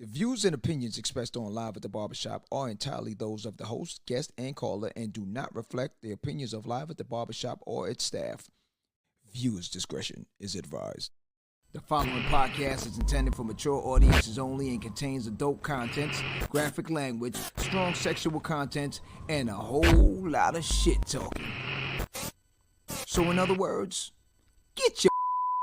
The views and opinions expressed on Live at the Barbershop are entirely those of the host, guest, and caller and do not reflect the opinions of Live at the Barbershop or its staff. Viewers' discretion is advised. The following podcast is intended for mature audiences only and contains adult contents, graphic language, strong sexual content, and a whole lot of shit talking. So in other words, get your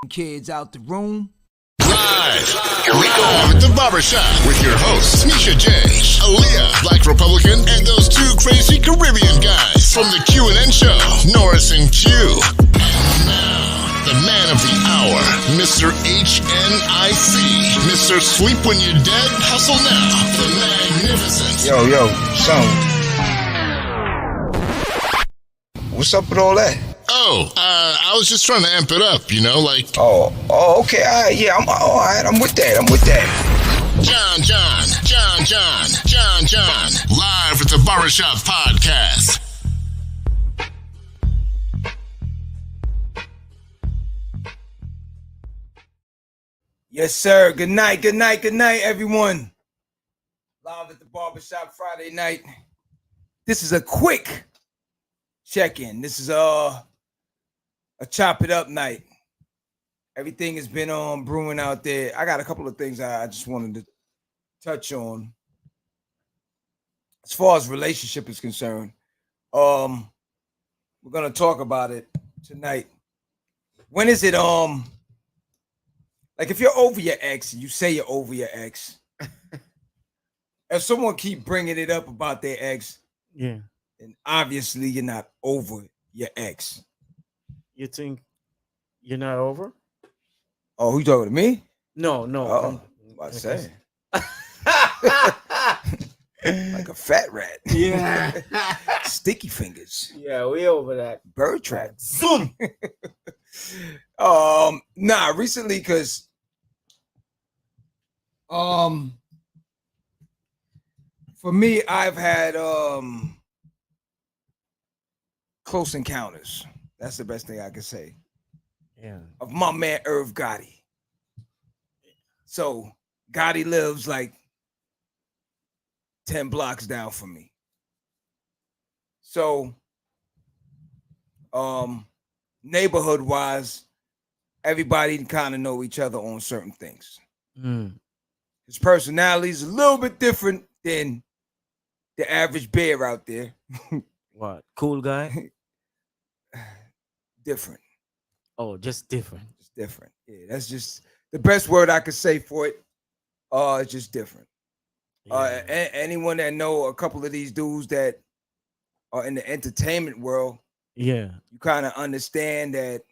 kids out the room. Live, here we go at the Barbershop with your hosts, Misha J, Aaliyah, Black Republican, and those two crazy Caribbean guys from the Q&N show, Norris and Q. And now, the man of the hour, Mr. HNIC, Mr. Sleep When You're Dead, Hustle Now, the magnificent. Yo, son. What's up with all that? I was just trying to amp it up, you know, like... Oh, okay, all right, yeah, all right, I'm with that. John, live at the Barbershop Podcast. Yes, sir. Good night, everyone. Live at the Barbershop Friday night. This is a quick check-in. This is a chop it up night. Everything has been brewing out there. I got a couple of things I just wanted to touch on. As far as relationship is concerned, we're gonna talk about it tonight. When is it like if you're over your ex and you say you're over your ex, if someone keep bringing it up about their ex, yeah, then obviously you're not over your ex. You think you're not over? Oh, who you talking to me? No. Oh, I say. Like a fat rat. Yeah. Sticky fingers. Yeah, we over that. Bird trap. Zoom. Recently, because for me, I've had close encounters. That's the best thing I can say. Yeah. Of my man Irv Gotti. So Gotti lives like 10 blocks down from me. So neighborhood wise, everybody kind of know each other on certain things. His personality is a little bit different than the average bear out there. What? Cool guy? Different. Oh, just different. It's different. Yeah, that's just the best word I could say for it. It's just different. Yeah. Anyone that know a couple of these dudes that are in the entertainment world, Yeah. you kind of understand that.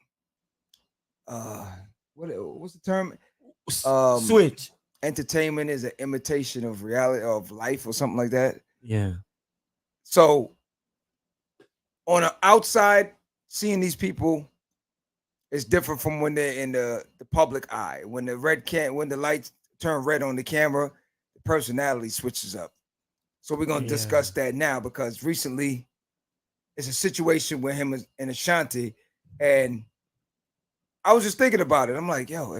What's the term? Switch. Entertainment is an imitation of reality of life or something like that. Yeah. So on the outside, seeing these people is different from when they're in the public eye. When the lights turn red on the camera, the personality switches up. So we're gonna discuss that now because recently it's a situation with him and Ashanti, and I was just thinking about it. I'm like, yo,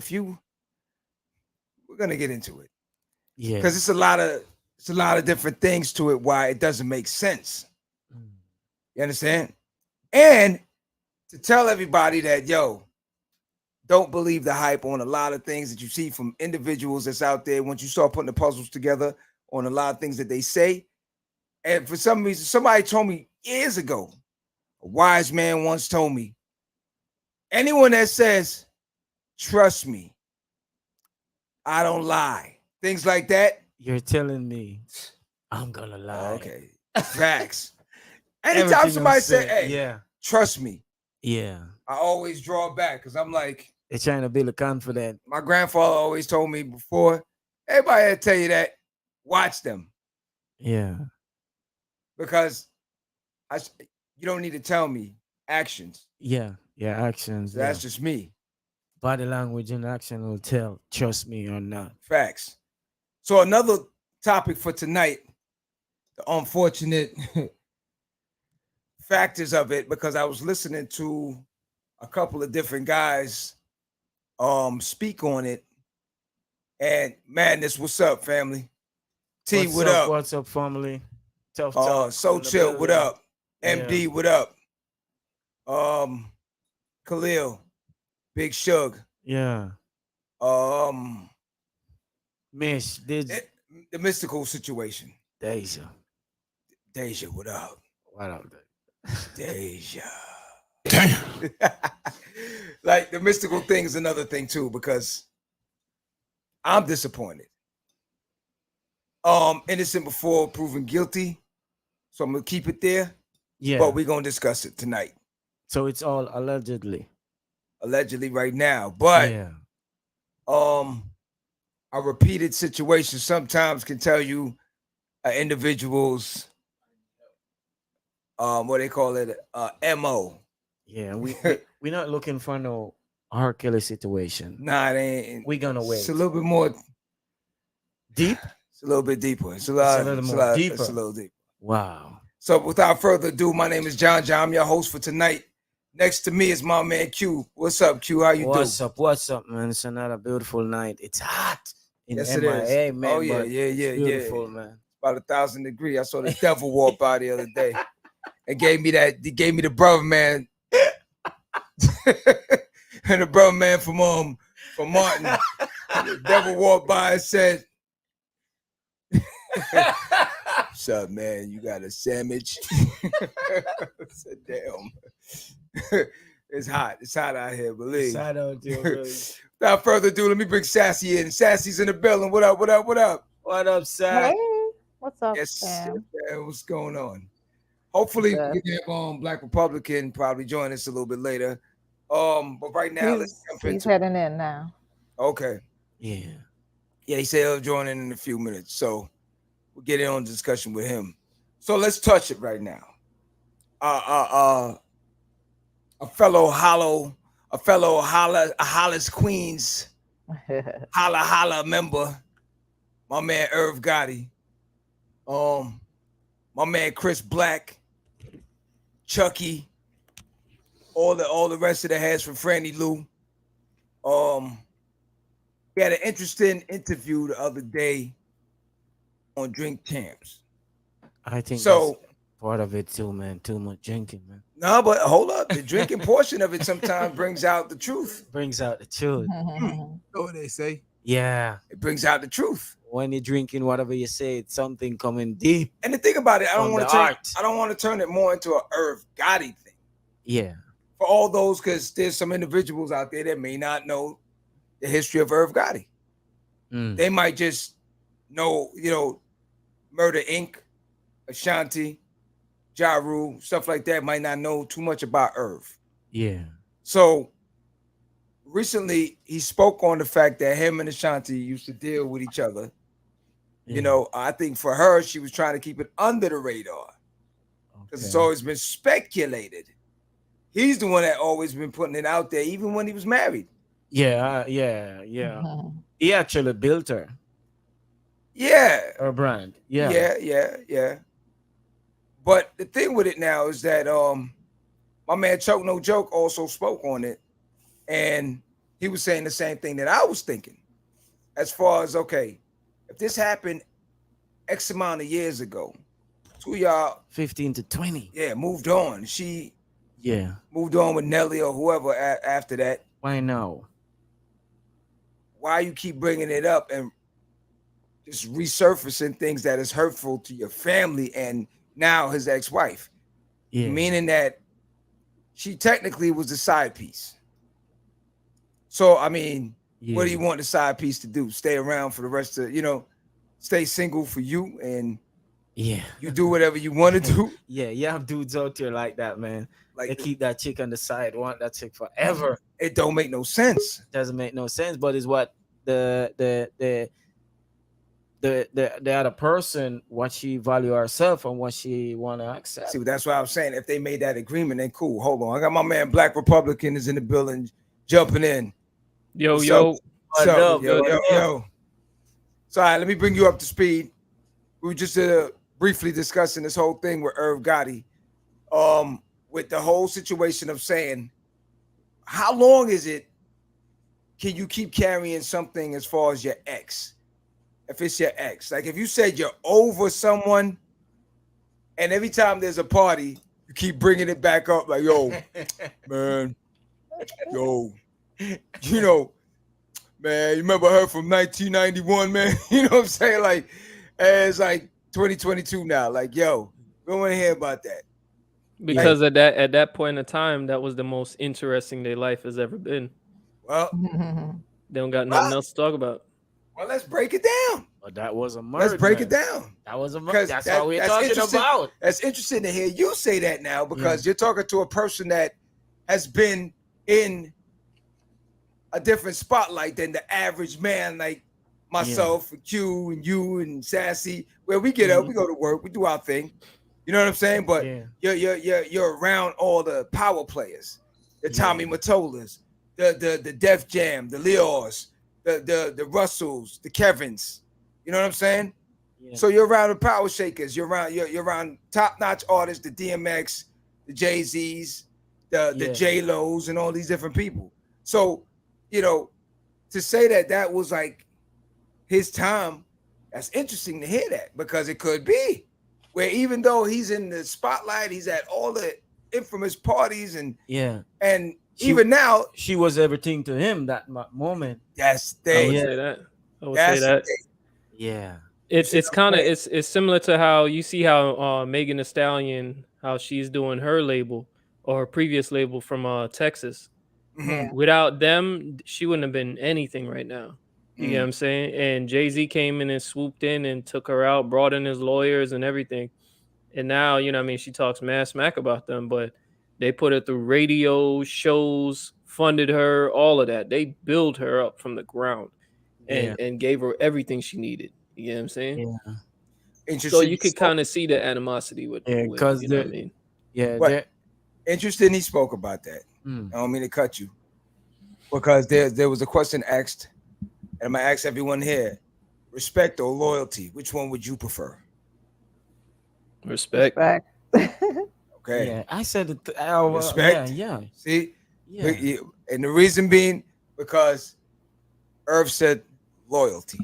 we're gonna get into it. Yeah. Because it's a lot of different things to it why it doesn't make sense. You understand? And to tell everybody that, yo, don't believe the hype on a lot of things that you see from individuals that's out there once you start putting the puzzles together on a lot of things that they say. And for some reason, somebody told me years ago, a wise man once told me, anyone that says, trust me, I don't lie, things like that. You're telling me I'm gonna lie. Okay. Facts. Anytime somebody say, hey, yeah, trust me, yeah, I always draw back because I'm like, they're trying to build a confidence. my grandfather always told me before, everybody had to tell you that, watch them. Yeah. Because you don't need to tell me actions. Yeah. Actions. So that's just me. Body language and action will tell, trust me or not. Facts. So another topic for tonight, the unfortunate factors of it, because I was listening to a couple of different guys speak on it, And Madness, what's up, family? T, What's what up? up? What's up, family? Tough talk. So in the chill, what building. up? MD, what up? Khalil, Big Shug. Yeah. Um, Mish, this the mystical situation. Deja. Deja, what up? What up? Deja. Damn. Like the mystical thing is another thing too, because I'm disappointed. Innocent before proven guilty. So I'm gonna keep it there. Yeah. But we're gonna discuss it tonight. So it's all allegedly. Allegedly right now. But yeah. A repeated situation sometimes can tell you an individual's what they call it, MO. Yeah. We're not looking for no R. Kelly situation. Nah, it ain't. We're gonna wait. It's a little bit more Deep? It's a little bit deeper. It's a little more deeper. It's a little deeper. Wow. So without further ado, my name is John. I'm your host for tonight. Next to me is my man Q. What's up, Q? How you What's doing? up? What's up, man? It's another beautiful night. It's hot in Yes, it MIA, is. man. Oh yeah, but yeah, yeah, it's beautiful, yeah. man. About 1,000 degrees. I saw the devil walk by the other day and gave me the brother man. And the brother man from Martin. The devil walked by and said, "What's up, man? You got a sandwich?" I said, "Damn, it's hot. It's hot out here. Believe." Shout out to you, brother. Without further ado, let me bring Sassy in. Sassy's in the building. What up? What up? What up? What up, Sam? Hey, what's up, Yes, Sam? yeah, what's going on? Hopefully, Good. we can have Black Republican probably join us a little bit later. But right now, let's jump He's into. heading in now. Okay. Yeah. Yeah, he said he'll join in a few minutes. So we'll get in on discussion with him. So let's touch it right now. A fellow Hollis Queens Holla member, my man Irv Gotti, my man Chris Black, Chucky, all the rest of the heads from Franny Lou. We had an interesting interview the other day on Drink Champs. I think So that's part of it too, man. Too much drinking, man. no, but hold up. The drinking portion of it sometimes brings out the truth. Brings out the truth. Know what they say? Yeah. It brings out the truth. When you're drinking, whatever you say, it's something coming deep. And the thing about it, I On don't want to turn it more into an Irv Gotti thing. Yeah. For all those, because there's some individuals out there that may not know the history of Irv Gotti. Mm. They might just know, Murder Inc., Ashanti, Ja Rule, stuff like that, might not know too much about Irv. Yeah. So recently he spoke on the fact that him and Ashanti used to deal with each other. Yeah. I think for her, she was trying to keep it under the radar because it's always been speculated. He's the one that always been putting it out there, even when he was married. Yeah. He actually built her brand. Yeah. But the thing with it now is that my man Choke No Joke also spoke on it, and he was saying the same thing that I was thinking. As far as, okay, if this happened X amount of years ago, two of y'all 15 to 20. moved on. She moved on with Nelly or whoever after that. Why now? Why you keep bringing it up and just resurfacing things that is hurtful to your family and now his ex-wife? Yeah. Meaning that she technically was the side piece. So, I mean, what do you want the side piece to do? Stay around for the rest of, stay single for you and you do whatever you want to do? Yeah, you have dudes out there like that, man. Like they keep that chick on the side, want that chick forever. It don't make no sense. Doesn't make no sense, but it's what the other person, what she value herself and what she want to accept. See, that's what I was saying. If they made that agreement, then cool. Hold on. I got my man Black Republican is in the building jumping in. Yo. Yo. So, all right, let me bring you up to speed. We were just briefly discussing this whole thing with Irv Gotti. With the whole situation of saying, how long is it can you keep carrying something as far as your ex? If it's your ex, like if you said you're over someone, and every time there's a party, you keep bringing it back up, like, yo, man, yo, you know, man, you remember her from 1991, man? You know what I'm saying? Like, it's like 2022 now. Like, yo, we don't want to hear about that. Because at that point in time, that was the most interesting their life has ever been. Well, they don't got nothing else to talk about. Well, let's break it down. Well, that was a murder. Let's break it down. That was a murder. That's what we're talking about. That's interesting to hear you say that now, because you're talking to a person that has been in a different spotlight than the average man, like myself, and Q, and you, and Sassy. Where we get up, we go to work, we do our thing. You know what I'm saying? But you're around all the power players, the Tommy Mottolas, the Def Jam, the Leors, the Russells, the Kevins. You know what I'm saying? Yeah. So you're around the power shakers. You're around top-notch artists, the DMX, the Jay-Z's, the J-Lo's, and all these different people. So, you know, to say that was like his time, that's interesting to hear that, because it could be where even though he's in the spotlight, he's at all the infamous parties and even now she was everything to him that moment. That's I would say that. I would say that. Yeah. It's kind of it's similar to how you see how Megan Thee Stallion, how she's doing her label or her previous label from Texas. Mm-hmm. Without them, she wouldn't have been anything right now. You get what I'm saying? And Jay-Z came in and swooped in and took her out, brought in his lawyers and everything. And now, you know what I mean, she talks mad smack about them, but they put her through radio shows, funded her, all of that. They built her up from the ground and gave her everything she needed. You get what I'm saying? Yeah. So you could kind of see the animosity with because you know what I mean? Yeah. But interesting he spoke about that. I don't mean to cut you. Because there was a question asked, and I'm gonna ask everyone here: respect or loyalty? Which one would you prefer? Respect. Okay. Yeah, I said it. Respect. Yeah. See. Yeah. And the reason being because Irv said loyalty.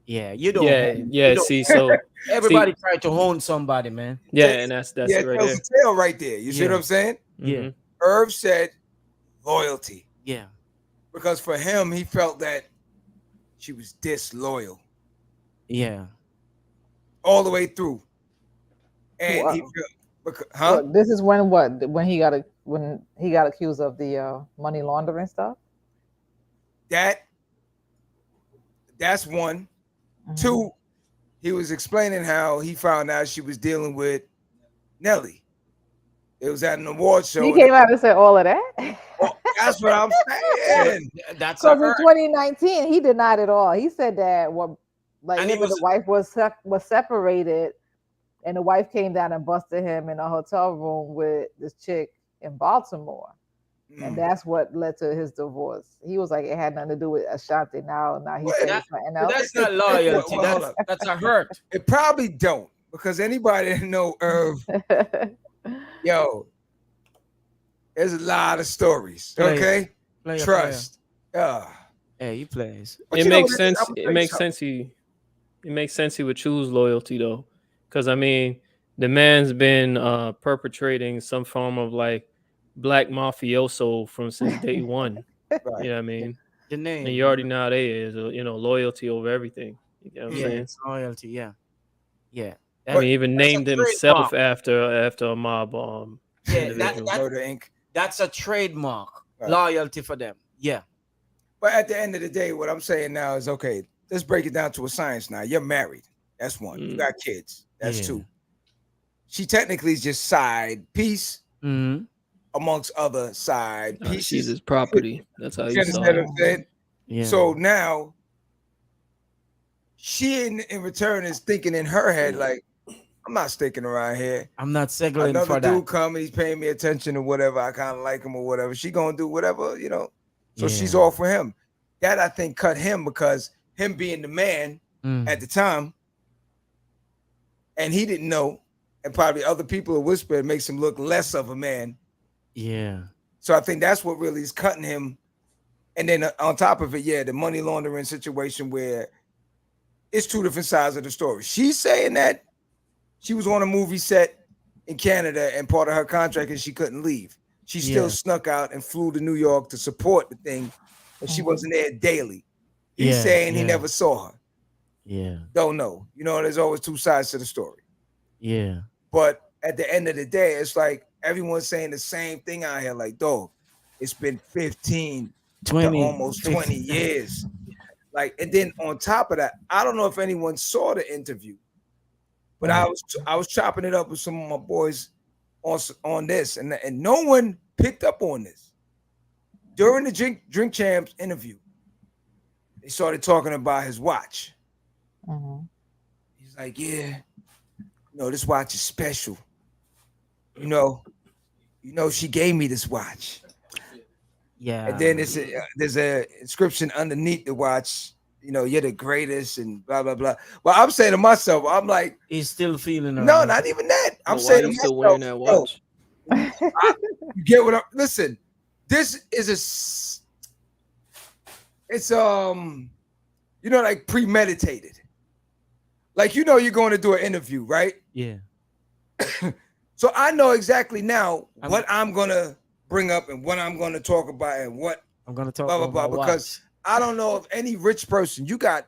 Yeah, you don't. Yeah. See, so everybody tried to own somebody, man. Yeah, and that's it right there. Tail right there. You see what I'm saying? Yeah. Irv said loyalty. Yeah. Because for him, he felt that she was disloyal. Yeah. All the way through. And he felt, this is when he got accused of the money laundering stuff. That's one. Mm-hmm. Two, he was explaining how he found out she was dealing with Nelly. It was at an award show. He came out and said all of that. Well, that's what I'm saying. That's so in 2019, he denied it all. He said that him and the wife was separated, and the wife came down and busted him in a hotel room with this chick in Baltimore. And that's what led to his divorce. He was like, it had nothing to do with Ashanti. Now he's saying something else. That's not loyalty. That's a hurt. It probably don't, because anybody that know Irv, yo, there's a lot of stories. Okay, trust. Hey, he plays. It makes sense. It makes sense. It makes sense he would choose loyalty though, because I mean, the man's been perpetrating some form of like black mafioso since day one. Right. You know what I mean? The name. And you already know how they is, loyalty over everything. You know what I'm saying? Loyalty, yeah. I mean, even named himself after a mob. Murder Inc. That's a trademark. Right. Loyalty for them. Yeah. But at the end of the day, what I'm saying now is, okay, let's break it down to a science now. You're married. That's one. You got kids. That's two. She technically is just side piece amongst other side pieces. She's his property. That's how you saw it. Yeah. So now she in return is thinking in her head, like, I'm not sticking around here. I'm not settling for that. Another dude come, he's paying me attention or whatever. I kind of like him or whatever. She gonna do whatever, So she's all for him. That I think cut him, because him being the man at the time, and he didn't know, and probably other people will whisper, it makes him look less of a man. Yeah. So I think that's what really is cutting him And then on top of it, the money laundering situation where it's two different sides of the story. She's saying that she was on a movie set in Canada and part of her contract is she couldn't leave. She still snuck out and flew to New York to support the thing, but she wasn't there daily. He's saying he never saw her. Yeah. Don't know. You know, there's always two sides to the story. Yeah. But at the end of the day, it's like everyone's saying the same thing out here. Like, dog, it's been 15 to almost 20 years. Like, and then on top of that, I don't know if anyone saw the interview, but I was chopping it up with some of my boys on this, and no one picked up on this. During the Drink Champs interview, they started talking about his watch. He's like, yeah, this watch is special. You know, she gave me this watch. Yeah. And then there's a inscription underneath the watch, you're the greatest and blah, blah, blah. Well, I'm saying to myself, I'm like, he's still feeling her. No, not even that. I'm saying he's still wearing that watch. You get what listen, this is it's like premeditated. Like, you're going to do an interview, right? Yeah. So I know exactly now what I'm gonna bring up and what I'm gonna talk about and what I'm gonna talk blah blah blah. Because I don't know if any rich person, you got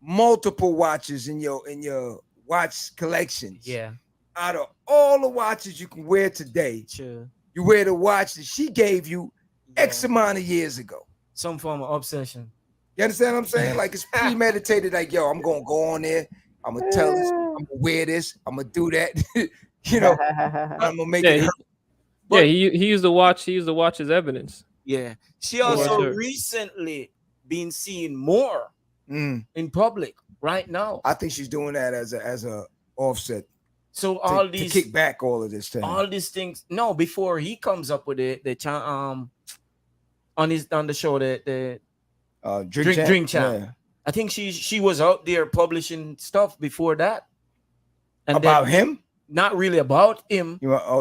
multiple watches in your watch collection. Yeah. Out of all the watches you can wear today, sure, you wear the watch that she gave you X amount of years ago. Some form of obsession. You understand what I'm saying? Like, it's premeditated. Like, yo, I'm gonna go on there. I'm gonna tell this. I'm gonna wear this. I'm gonna do that. I'm gonna make it hurt. Yeah, he used the watch. He used the watch as evidence. Yeah. She also recently been seen more in public right now. I think she's doing that as a offset. So all these to kick back all of this thing. All these things. No, before he comes up with the on the show the Drink Champ. Yeah. I think she was out there publishing stuff before that. And about him? Not really about him.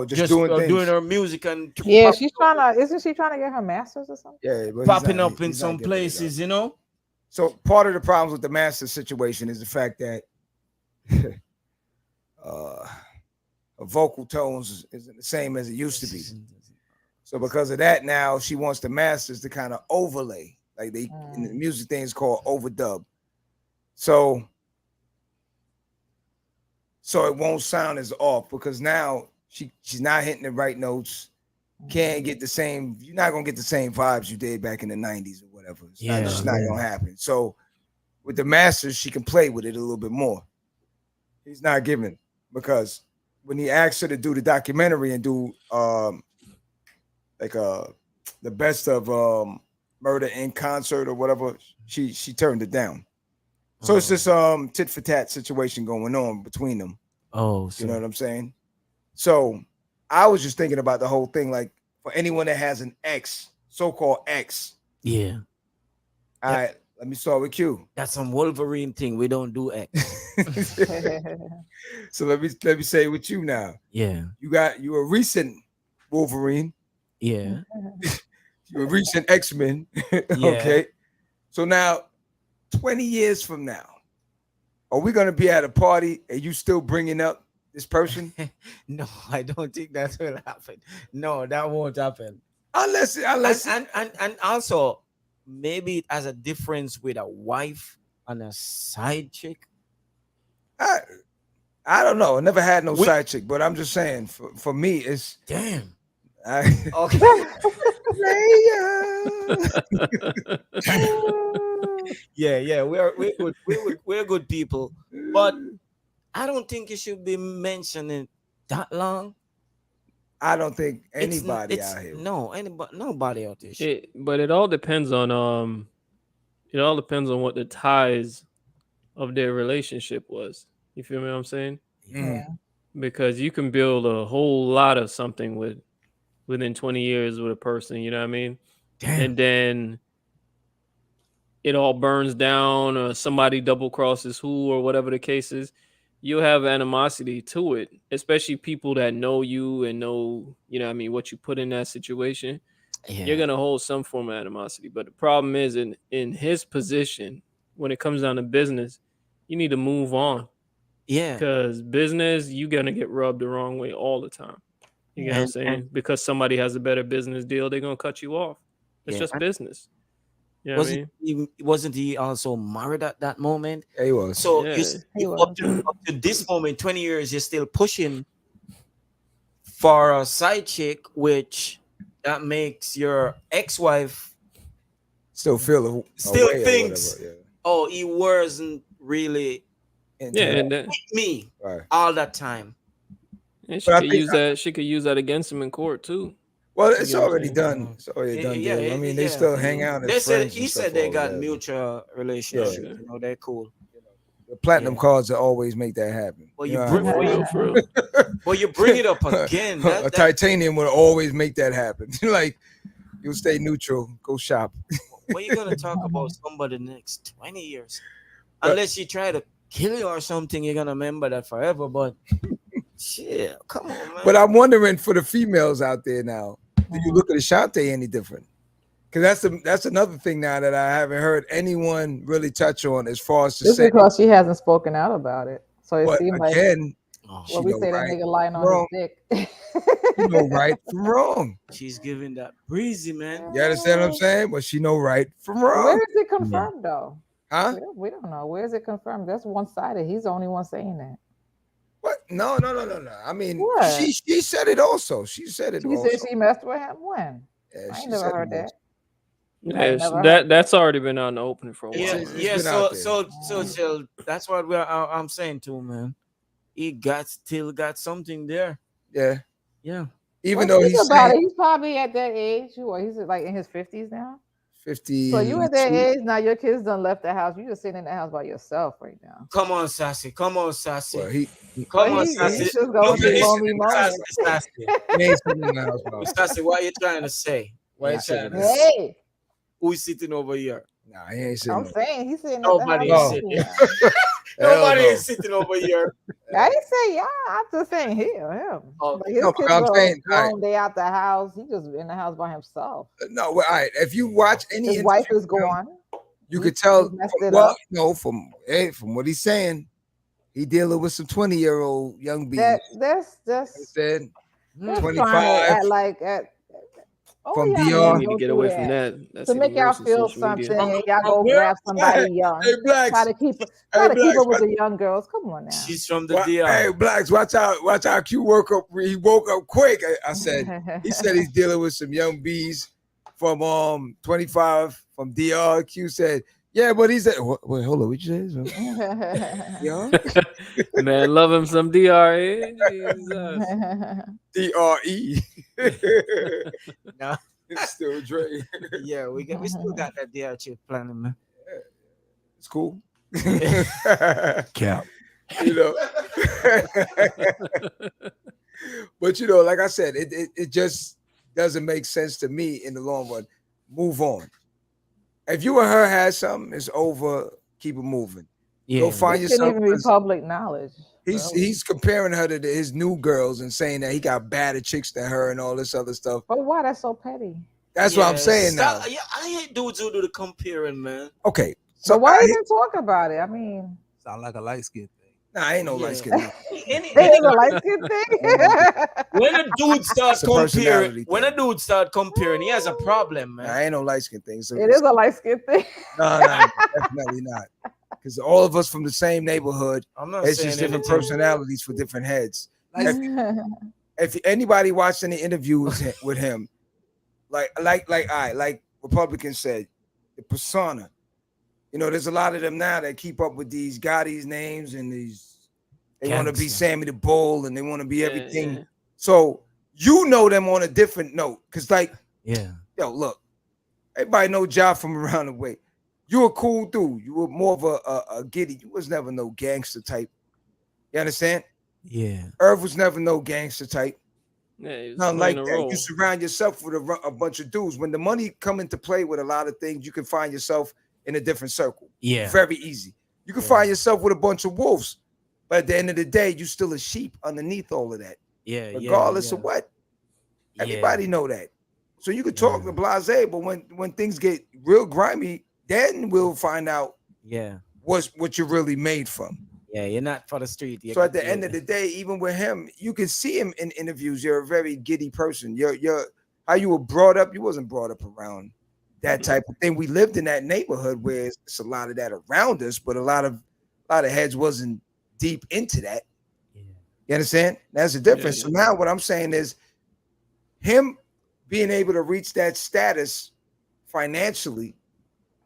Just doing her music and isn't she trying to get her masters or something? Yeah, popping up in some places, So part of the problems with the master situation is the fact that vocal tones isn't the same as it used to be. So because of that, now she wants the masters to kind of overlay, like they in the music thing is called overdub. So it won't sound as off because now she's not hitting the right notes. Can't get the same. You're not gonna get the same vibes you did back in the 90s or whatever. It's just not gonna happen. So with the masters, she can play with it a little bit more. He's not giving because when he asked her to do the documentary and do the best of Murder in Concert or whatever, she turned it down. So it's this tit for tat situation going on between them. Oh, you know what I'm saying? So I was just thinking about the whole thing, like for anyone that has an ex, so-called ex. Yeah. All right, let me start with Q. That's some Wolverine thing. We don't do X. So let me say it with you now. Yeah. You a recent Wolverine. Yeah. You're a recent X-Men. Okay. So now 20 years from now, are we going to be at a party and you still bringing up this person? No, I don't think that will happen. No, that won't happen. Unless and also maybe it has a difference with a wife and a side chick. I don't know. I never had no side chick, but I'm just saying for me it's damn. Okay. Yeah, we're good people, but I don't think it should be mentioning that long. I don't think anybody out here. No, nobody out there. But it all depends on what the ties of their relationship was. You feel me what I'm saying? Yeah. Because you can build a whole lot of something within 20 years with a person, you know what I mean? Damn. And then it all burns down or somebody double crosses who or whatever the case is. You'll have animosity to it, especially people that know you and know, you know what I mean, what you put in that situation. you're gonna hold some form of animosity. But the problem is in his position, when it comes down to business, you need to move on. Yeah. Because business, you're gonna get rubbed the wrong way all the time. You know what I'm saying? Because somebody has a better business deal, they're gonna cut you off. It's just business. You know what I mean? Wasn't he also married at that moment? Yeah, he was. So He up to this moment, 20 years, you're still pushing for a side chick, which that makes your ex-wife still feel thinks, yeah. oh, he wasn't really and me all that time. And she could use that against him in court too. Well, it's already done. It's already done. Yeah, I mean, they still hang out as friends. He said they got mutual relationship. Yeah. You know, they're cool. The platinum cards will always make that happen. Well, you bring it up again. A titanium will always make that happen. Like, you'll stay neutral. Go shop. What are you gonna talk about somebody the next 20 years? Unless you try to kill you or something, you're gonna remember that forever. But shit, come on, man. But I'm wondering for the females out there now, do you look at Ashanti any different? Because that's another thing now that I haven't heard anyone really touch on as far as to just say. Because she hasn't spoken out about it. So it seems like well, we say that nigga lying on his dick. She know right from wrong. She's giving that breezy, man. You understand what I'm saying? Well, she know right from wrong. Where is it confirmed though? Huh? We don't know. Where is it confirmed? That's one-sided. He's the only one saying that. What? No. I mean, what? she said it also. She said it. She said she messed with him. When? Yeah, I ain't never heard that. Yeah, that's already been on the opening for a while. Yeah. So that's what I'm saying too, man. He still got something there. Yeah. Even though he's probably at that age. He's like in his 50s now. 50. So you at that age now? Your kids done left the house. You just sitting in the house by yourself right now. Come on, Sassy. Well, Sassy. Sassy. Just going through lonely moments. Sassy, what are you trying to say? Hey. Who's sitting over here? Nah, he ain't sitting. I'm saying he's sitting. Nobody is sitting. Nobody is sitting over here. I didn't say y'all. I'm just saying him. Oh, like his kids I'm saying they out the house. He just in the house by himself. No, well, all right. If you watch any, his wife is gone. You could tell. Well, no, from what he's saying, he dealing with some 20-year-old young bees. That's 25. From DR, need to get away from that. That's to make y'all feel something, and y'all go grab somebody young. Hey, Blacks. Try to keep up with the young girls. Come on now. She's from the DR. Hey, Blacks, watch out! Q woke up. He woke up quick. I said. He said he's dealing with some young bees from 25 from DR. Q said, yeah, but he said, wait, hold on, what you say? Young? Man, love him some DRE. DRE. No, it's still Dre. Yeah, we still got that DR chip planning, man. Yeah. It's cool. Cap. But like I said, it just doesn't make sense to me in the long run. Move on. If you and her had something, it's over. Keep it moving. Yeah. Go find yourself. It be public knowledge. He's comparing her to his new girls and saying that he got badder chicks than her and all this other stuff. But why? That's so petty. That's what I'm saying now. Yeah, I hate dudes who do the comparing, man. Okay, so why even talk about it? I mean, sound like a light skin thing. Nah, ain't no light skin thing. It is a light skin thing. When a dude start comparing, he has a problem, man. Nah, ain't no light skin thing. So it is a light skin thing. No, definitely not. Because all of us from the same neighborhood, it's just different personalities for different heads. If anybody watched any interviews with him, like Republicans said, the persona. There's a lot of them now that keep up with these Gotti's names and they want to be Sammy the Bull and they want to be everything. Yeah. So them on a different note. Cause look, everybody know Ja from around the way. You a cool dude. You were more of a giddy. You was never no gangster type. You understand? Yeah. Irv was never no gangster type. Yeah, nothing like that. You surround yourself with a bunch of dudes. When the money come into play with a lot of things, you can find yourself in a different circle. Yeah. Very easy. You can find yourself with a bunch of wolves. But at the end of the day, you still a sheep underneath all of that. Yeah. Regardless of what. Everybody know that. So you could talk to blasé, but when things get real grimy, then we'll find out what you're really made from. Yeah, you're not for the street. So at the end of the day, even with him, you can see him in interviews. You're a very giddy person. You're how you were brought up. You wasn't brought up around that type of thing. We lived in that neighborhood where it's a lot of that around us, but a lot of heads wasn't deep into that. Yeah. You understand? That's the difference. So now what I'm saying is him being able to reach that status financially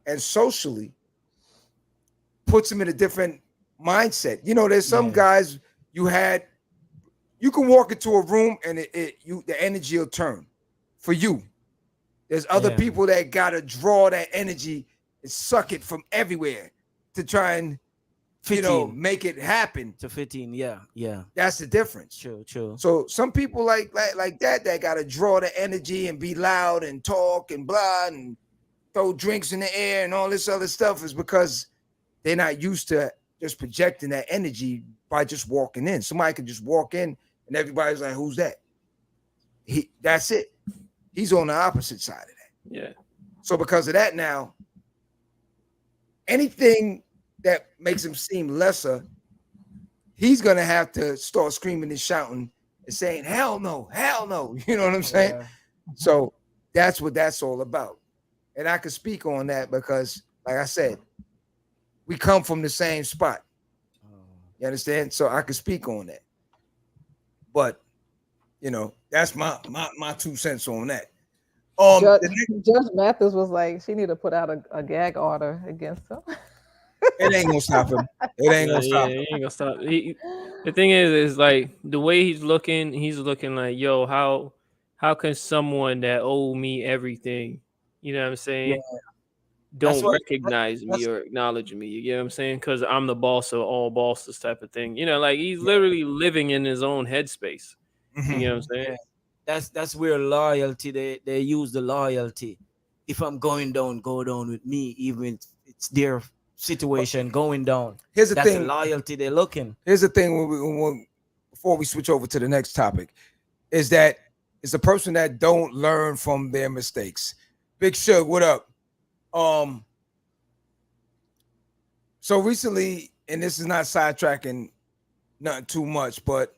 and socially puts him in a different mindset. You know, there's some guys you can walk into a room and the energy will turn for you. There's other people that gotta draw that energy and suck it from everywhere to try and make it happen. To 15, yeah. That's the difference. True. So some people like that gotta draw the energy and be loud and talk and blah and throw drinks in the air and all this other stuff is because they're not used to just projecting that energy by just walking in. Somebody could just walk in and everybody's like, who's that? That's it. He's on the opposite side of that. Yeah. So because of that now, anything that makes him seem lesser, he's going to have to start screaming and shouting and saying, hell no. You know what I'm saying? Yeah. So that's what that's all about. And I can speak on that because, like I said, we come from the same spot. You understand? So I can speak on that. But, that's my 2 cents on that. Judge Mathis was like, she need to put out a gag order against him. It ain't gonna stop him. It ain't gonna stop him. It ain't gonna stop. The thing is like the way he's looking like, yo, how can someone that owe me everything, you know what I'm saying, don't recognize me or acknowledge me? You get what I'm saying? Because I'm the boss of all bosses type of thing. Like he's literally living in his own headspace. You know what I'm saying? That's where loyalty, they use the loyalty. If I'm going down, go down with me, even if it's their situation going down. Here's the thing. The loyalty they're looking. Here's the thing before we switch over to the next topic, is that it's a person that don't learn from their mistakes. Big Shug, what up? So recently, and this is not sidetracking nothing too much, but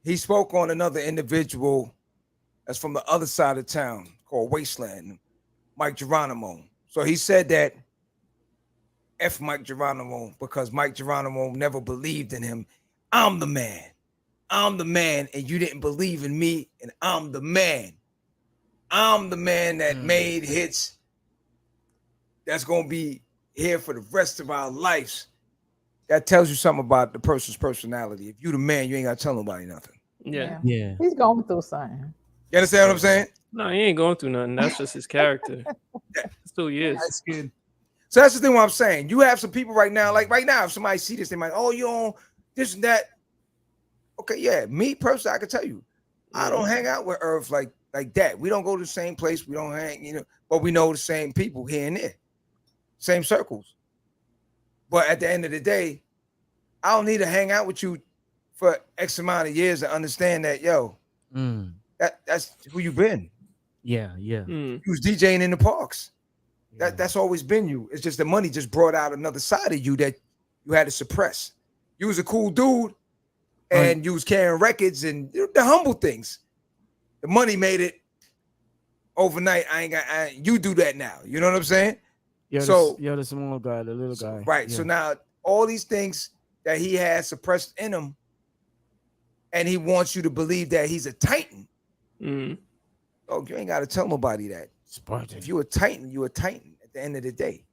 he spoke on another individual that's from the other side of town called Wasteland, Mike Geronimo. So he said that F Mike Geronimo because Mike Geronimo never believed in him. I'm the man. I'm the man, and you didn't believe in me, and I'm the man. I'm the man that made hits that's going to be here for the rest of our lives. That tells you something about the person's personality. If you the man, you ain't got to tell nobody nothing. Yeah. He's going through something. You understand what I'm saying? No, he ain't going through nothing. That's just his character. That's who he is. That's good. So that's the thing what I'm saying. You have some people right now, like right now, if somebody see this, they might, oh, you on this and that. Okay, yeah. Me personally, I can tell you, I don't hang out with Earth like that. We don't go to the same place. We don't hang, but we know the same people here and there. Same circles. But at the end of the day, I don't need to hang out with you for X amount of years to understand that, that's who you been. Yeah. You was DJing in the parks. That's always been you. It's just the money just brought out another side of you that you had to suppress. You was a cool dude and you was carrying records and the humble things. The money made it overnight. You do that now. You know what I'm saying? You're the small guy, the little guy. Right. Yeah. So now all these things that he has suppressed in him, and he wants you to believe that he's a Titan. Oh, you ain't got to tell nobody that. Spartan. If you a Titan, you a Titan at the end of the day.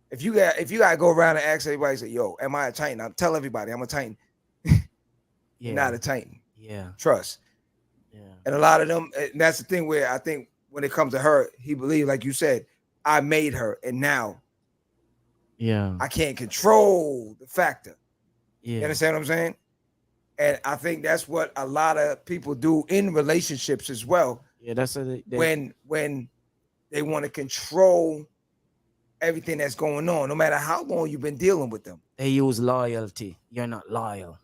If you got to go around and ask everybody, say, yo, am I a Titan? I'm telling everybody I'm a Titan. You're not a Titan. Yeah. Trust. Yeah. And a lot of them, and that's the thing where I think when it comes to her, he believed, like you said, I made her, and now I can't control the factor. You understand what I'm saying? And I think that's what a lot of people do in relationships as well. Yeah, that's when they want to control everything that's going on, no matter how long you've been dealing with them. They use loyalty. You're not loyal.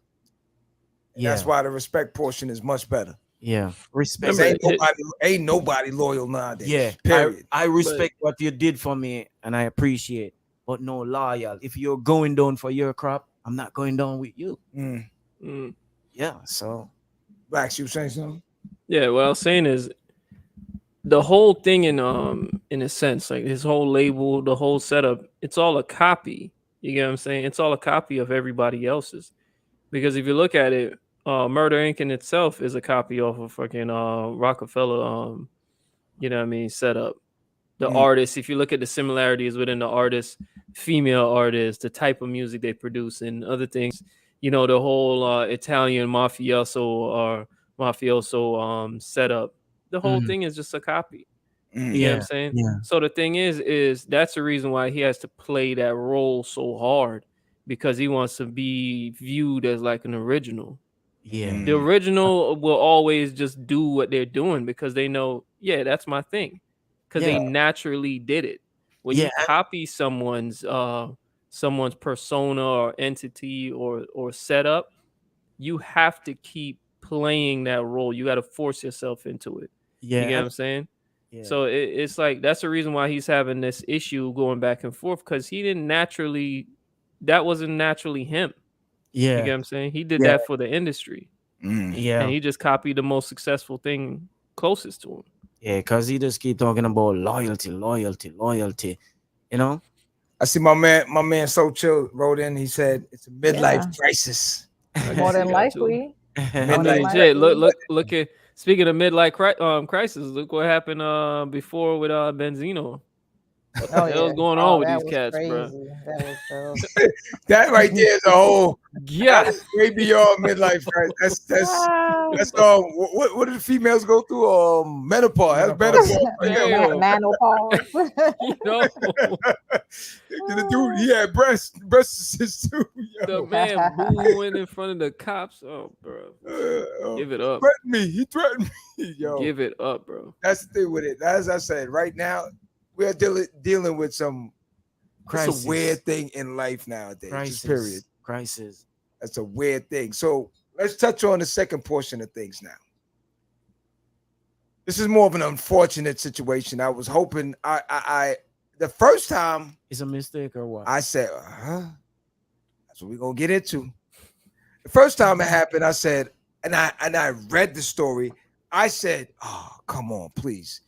That's why the respect portion is much better. Yeah, respect. Ain't nobody loyal nowadays. Yeah, period. I respect what you did for me, and I appreciate, but no loyal. If you're going down for your crop, I'm not going down with you. Yeah, so Blacks, you saying something? Yeah, what I was saying is the whole thing in a sense, like his whole label, the whole setup, it's all a copy. You get what I'm saying? It's all a copy of everybody else's. Because if you look at it, Murder Inc. in itself is a copy off of fucking Rockefeller you know what I mean, setup. The artists, if you look at the similarities within the artists, female artists, the type of music they produce and other things, you know, the whole Italian mafioso setup, the whole thing is just a copy. You know what I'm saying? Yeah. So the thing is that's the reason why he has to play that role so hard, because he wants to be viewed as like an original. Yeah. The original will always just do what they're doing because they know, yeah, that's my thing. Because they naturally did it. When you copy someone's persona or entity or setup, you have to keep playing that role. You got to force yourself into it. Yeah. You get what I'm saying? Yeah. So it's like that's the reason why he's having this issue going back and forth, because that wasn't naturally him. Yeah. You get what I'm saying? He did that for the industry. Yeah. And he just copied the most successful thing closest to him. Yeah, because he just keep talking about loyalty. You know? I see my man So Chill wrote in, he said it's a midlife crisis. More than likely. Jay, look at, speaking of midlife crisis, look what happened before with Benzino. What the hell's going on with these cats, crazy, bro? That right there is a whole that's way beyond midlife crisis. That's what do the females go through? Menopause. That's menopause. Menopause. You know, the dude, he had breast too. Yo. The man booing in front of the cops. Oh, bro, give it up. He threatened me. Yo, give it up, bro. That's the thing with it. As I said, right now we are dealing with some crisis. It's a weird thing in life nowadays. Crisis. Period. Crisis. That's a weird thing. So let's touch on the second portion of things now. This is more of an unfortunate situation. I was hoping I the first time is a mistake or what? I said, that's what we're gonna get into. The first time it happened, I said, and I read the story. I said, oh, come on, please.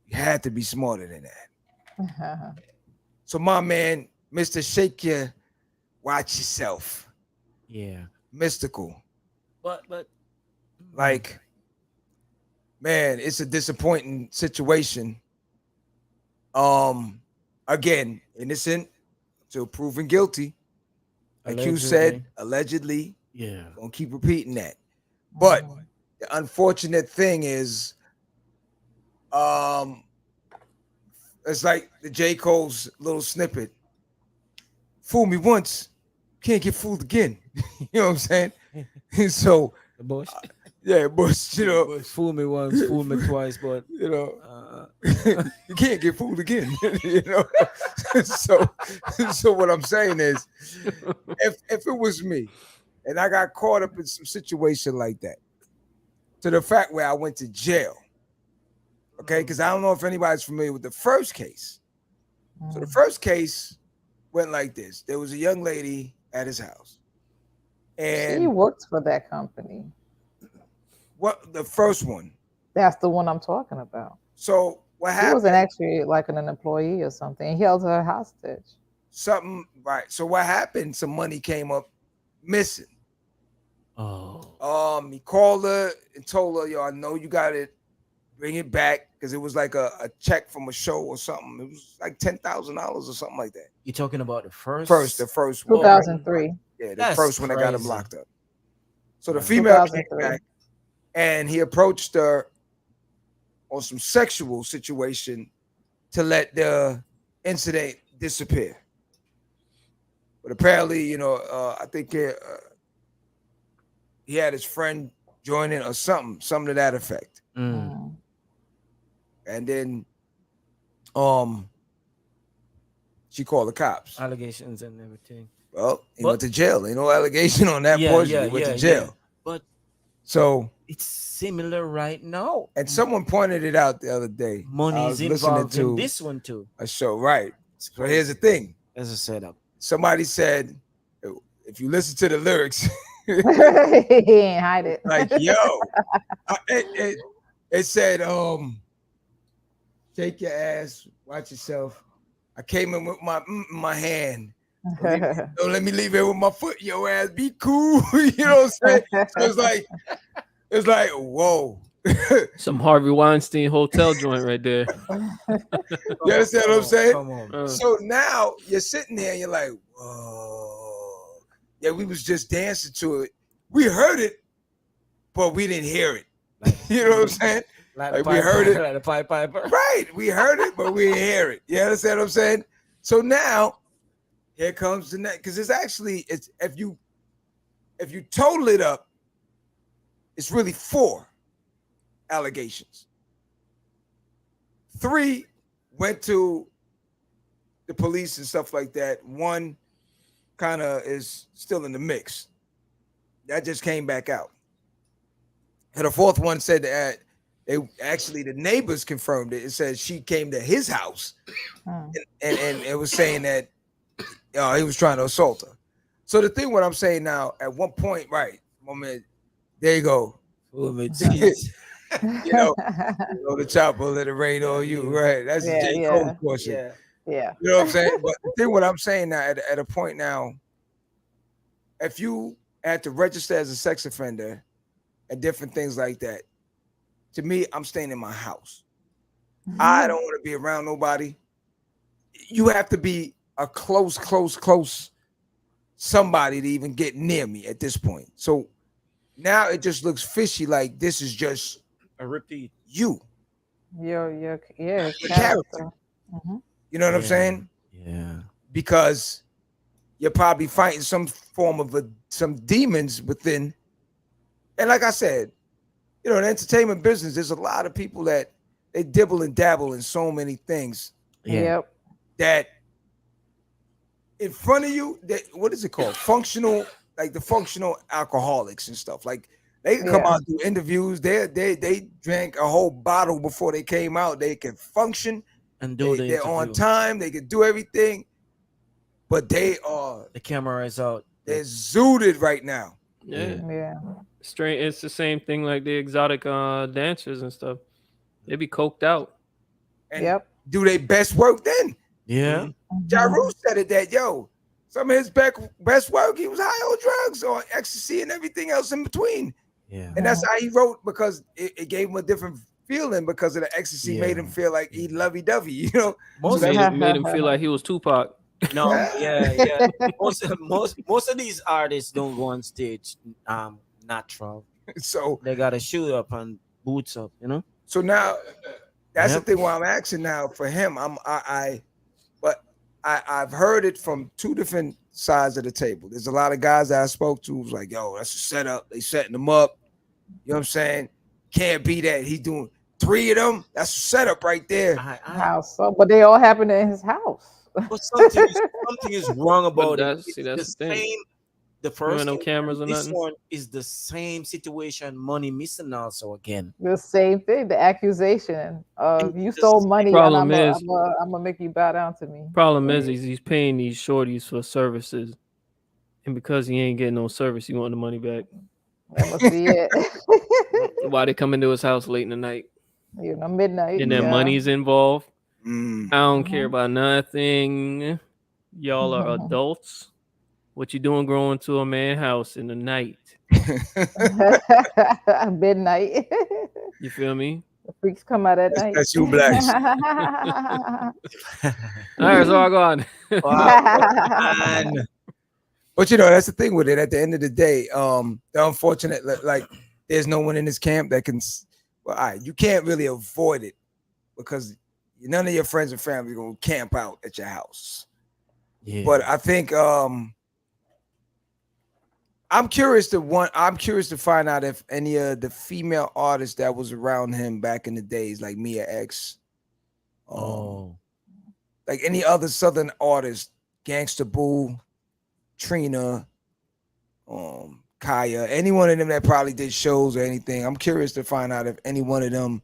You had to be smarter than that. So my man, Mr. Shake Your Watch Yourself. Yeah. Mystical. But like, man, it's a disappointing situation. Again, innocent until proven guilty. Like allegedly. You said, allegedly. Yeah. Gonna keep repeating that. But the unfortunate thing is, it's like the J. Cole's little snippet. Fool me once, can't get fooled again. You know what I'm saying? So the Bush. Yeah, Bush, you know. Fool me once, fool me twice, but you know, you can't get fooled again. You know. So what I'm saying is, if it was me and I got caught up in some situation like that, to the fact where I went to jail. Okay, because I don't know if anybody's familiar with the first case. So the first case went like this. There was a young lady at his house. And she works for that company. What, the first one? That's the one I'm talking about. So what happened? He wasn't actually like an employee or something. He held her hostage. Something, right. So what happened? Some money came up missing. Oh. He called her and told her, yo, I know you got it. Bring it back, because it was like a check from a show or something. It was like $10,000 or something like that. You're talking about the first one. 2003. Yeah, the first one that got him locked up. So the female came back and he approached her on some sexual situation to let the incident disappear. But apparently, you know, I think he had his friend join in or something to that effect. And then she called the cops. Allegations and everything. Well, he went to jail. Ain't no allegation on that portion. He went to jail. But so it's similar right now. And someone pointed it out the other day. Money is involved in this one too. A show, right? So here's the thing. As a setup. Somebody said, if you listen to the lyrics, he ain't hide it. like, yo, it said, take your ass, watch yourself. I came in with my hand. Don't let me leave here with my foot. Your ass be cool. You know what I'm saying? So it's like, whoa. Some Harvey Weinstein hotel joint right there. You understand what I'm saying? Come on. So now you're sitting there and you're like, whoa. Yeah, we was just dancing to it. We heard it, but we didn't hear it. You know what I'm saying? Like we heard it. Like a Pied Piper. Right. We heard it, but we didn't hear it. You understand what I'm saying? So now here comes the next, because it's if you total it up, it's really 4 allegations. 3 went to the police and stuff like that. 1 kind of is still in the mix. That just came back out. And the 4th one said that the neighbors confirmed it. It said she came to his house and it was saying that he was trying to assault her. So the thing, what I'm saying now, at one point, right, moment, there you go. You know, the chopper, let it rain on you, right? That's the J. Cole portion. Yeah. You know what I'm saying? But the thing, what I'm saying now, at a point now, if you had to register as a sex offender and different things like that, to me, I'm staying in my house. I don't want to be around nobody. You have to be a close somebody to even get near me at this point. So now it just looks fishy, like this is just a repeat. Your character. You know what I'm saying? Yeah. Because you're probably fighting some form of some demons within. And like I said, you know, in the entertainment business, there's a lot of people that they dibble and dabble in so many things. Yep. That in front of you, what is it called? Functional, like the functional alcoholics and stuff. Like they can come out and do interviews. They drank a whole bottle before they came out. They can function and do they're on time. They can do everything, but the camera is out. They're zooted right now. Yeah. Straight. It's the same thing like the exotic dancers and stuff. They be coked out. And do their best work then. Yeah. Ja Rule said it that, some of his best work, he was high on drugs or ecstasy and everything else in between. Yeah. And that's how he wrote, because it gave him a different feeling because of the ecstasy made him feel like he lovey-dovey, you know? Made him feel like he was Tupac. No, yeah. Most of these artists don't go on stage natural. So they got a shoe up and boots up, you know? So now that's the thing why I'm asking now for him. I've heard it from 2 different sides of the table. There's a lot of guys that I spoke to who's like, yo, that's a setup. They setting them up. You know what I'm saying? Can't be that. He's doing 3 of them. That's a setup right there. But they all happened in his house. But something is wrong about it. That's the thing. The first no cameras or this nothing. one is the same situation. Money missing also again. The same thing. The accusation of you stole money and I'm gonna make you bow down to me. Problem is he's paying these shorties for services, and because he ain't getting no service, he want the money back. That must be it. Why they come into his house late in the night? You know, midnight. And then money's involved. I don't care about nothing. Y'all are adults. What you doing growing to a man's house in the night? Midnight. You feel me? The freaks come out at night. That's you blacks. All right, so I go on. But you know, that's the thing with it. At the end of the day, the unfortunate, like, there's no one in this camp that can. Well, all right, you can't really avoid it because none of your friends and family are gonna camp out at your house. Yeah. But I think I'm curious to find out if any of the female artists that was around him back in the days, like Mia X, like any other Southern artists, Gangsta Boo, Trina, Kaya, any one of them that probably did shows or anything. I'm curious to find out if any one of them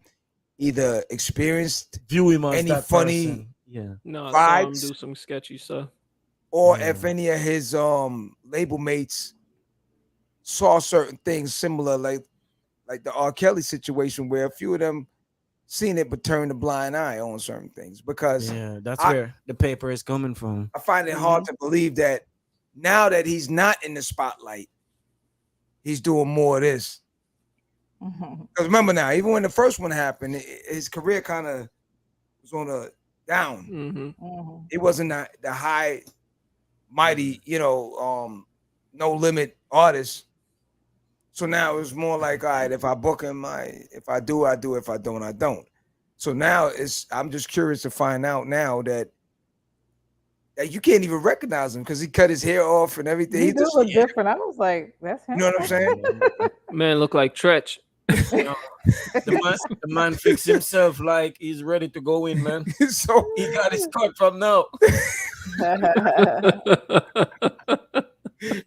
either experienced view him as any that funny person. Yeah. No, I saw him vibes, do some sketchy stuff. or if any of his label mates saw certain things similar, like the R. Kelly situation, where a few of them seen it but turned a blind eye on certain things. Because that's where the paper is coming from. I find it hard to believe that now that he's not in the spotlight, he's doing more of this. Because remember now, even when the first one happened, his career kind of was on a down. It wasn't the high, mighty, no limit artist. So now it's more like, all right, if I book him, if I do, I do. If I don't, I don't. So now I'm just curious to find out now that you can't even recognize him because he cut his hair off and everything. He just look different. I was like, that's him. You know what I'm saying? Man, look like Tretch. The man fixed himself like he's ready to go in, man. So he got his cut from now.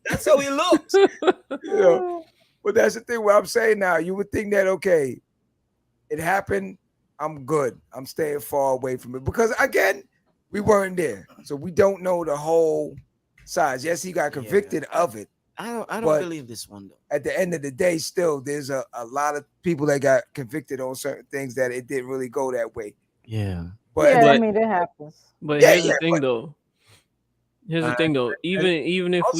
That's how he looks. But that's the thing. What I'm saying now, you would think that, okay, it happened. I'm good. I'm staying far away from it because, again, we weren't there, so we don't know the whole size. Yes, he got convicted of it. I don't believe this one though. At the end of the day, still, there's a lot of people that got convicted on certain things that it didn't really go that way. Yeah, but I mean, it happens. But here's the thing, though. Here's the thing, though. Even if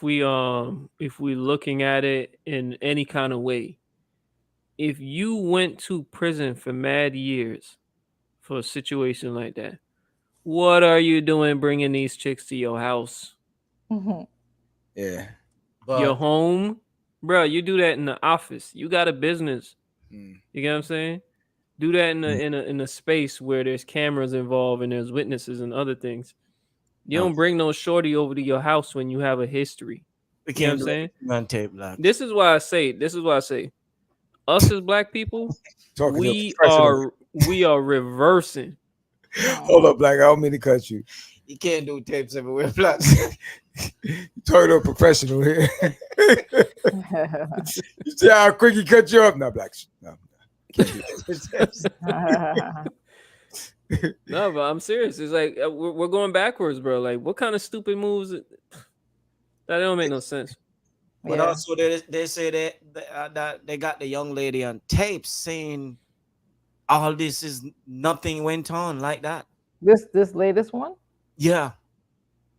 we looking at it in any kind of way, if you went to prison for mad years for a situation like that, what are you doing bringing these chicks to your house? Yeah. Your home? Bro, you do that in the office. You got a business. You get what I'm saying? Do that in a space where there's cameras involved and there's witnesses and other things. You don't bring no shorty over to your house when you have a history. You know what I'm saying? Man, tape like. This is why I say, us as black people, we are reversing. Hold up, Black. I don't mean to cut you. You can't do tapes everywhere, Black. You turned a professional here. You see how quick he cut you up? No, Black. No. No, but I'm serious. It's like we're going backwards, bro. Like, what kind of stupid moves? That don't make no sense. But also, they say that they got the young lady on tape saying all this is nothing went on like that. This latest one? Yeah.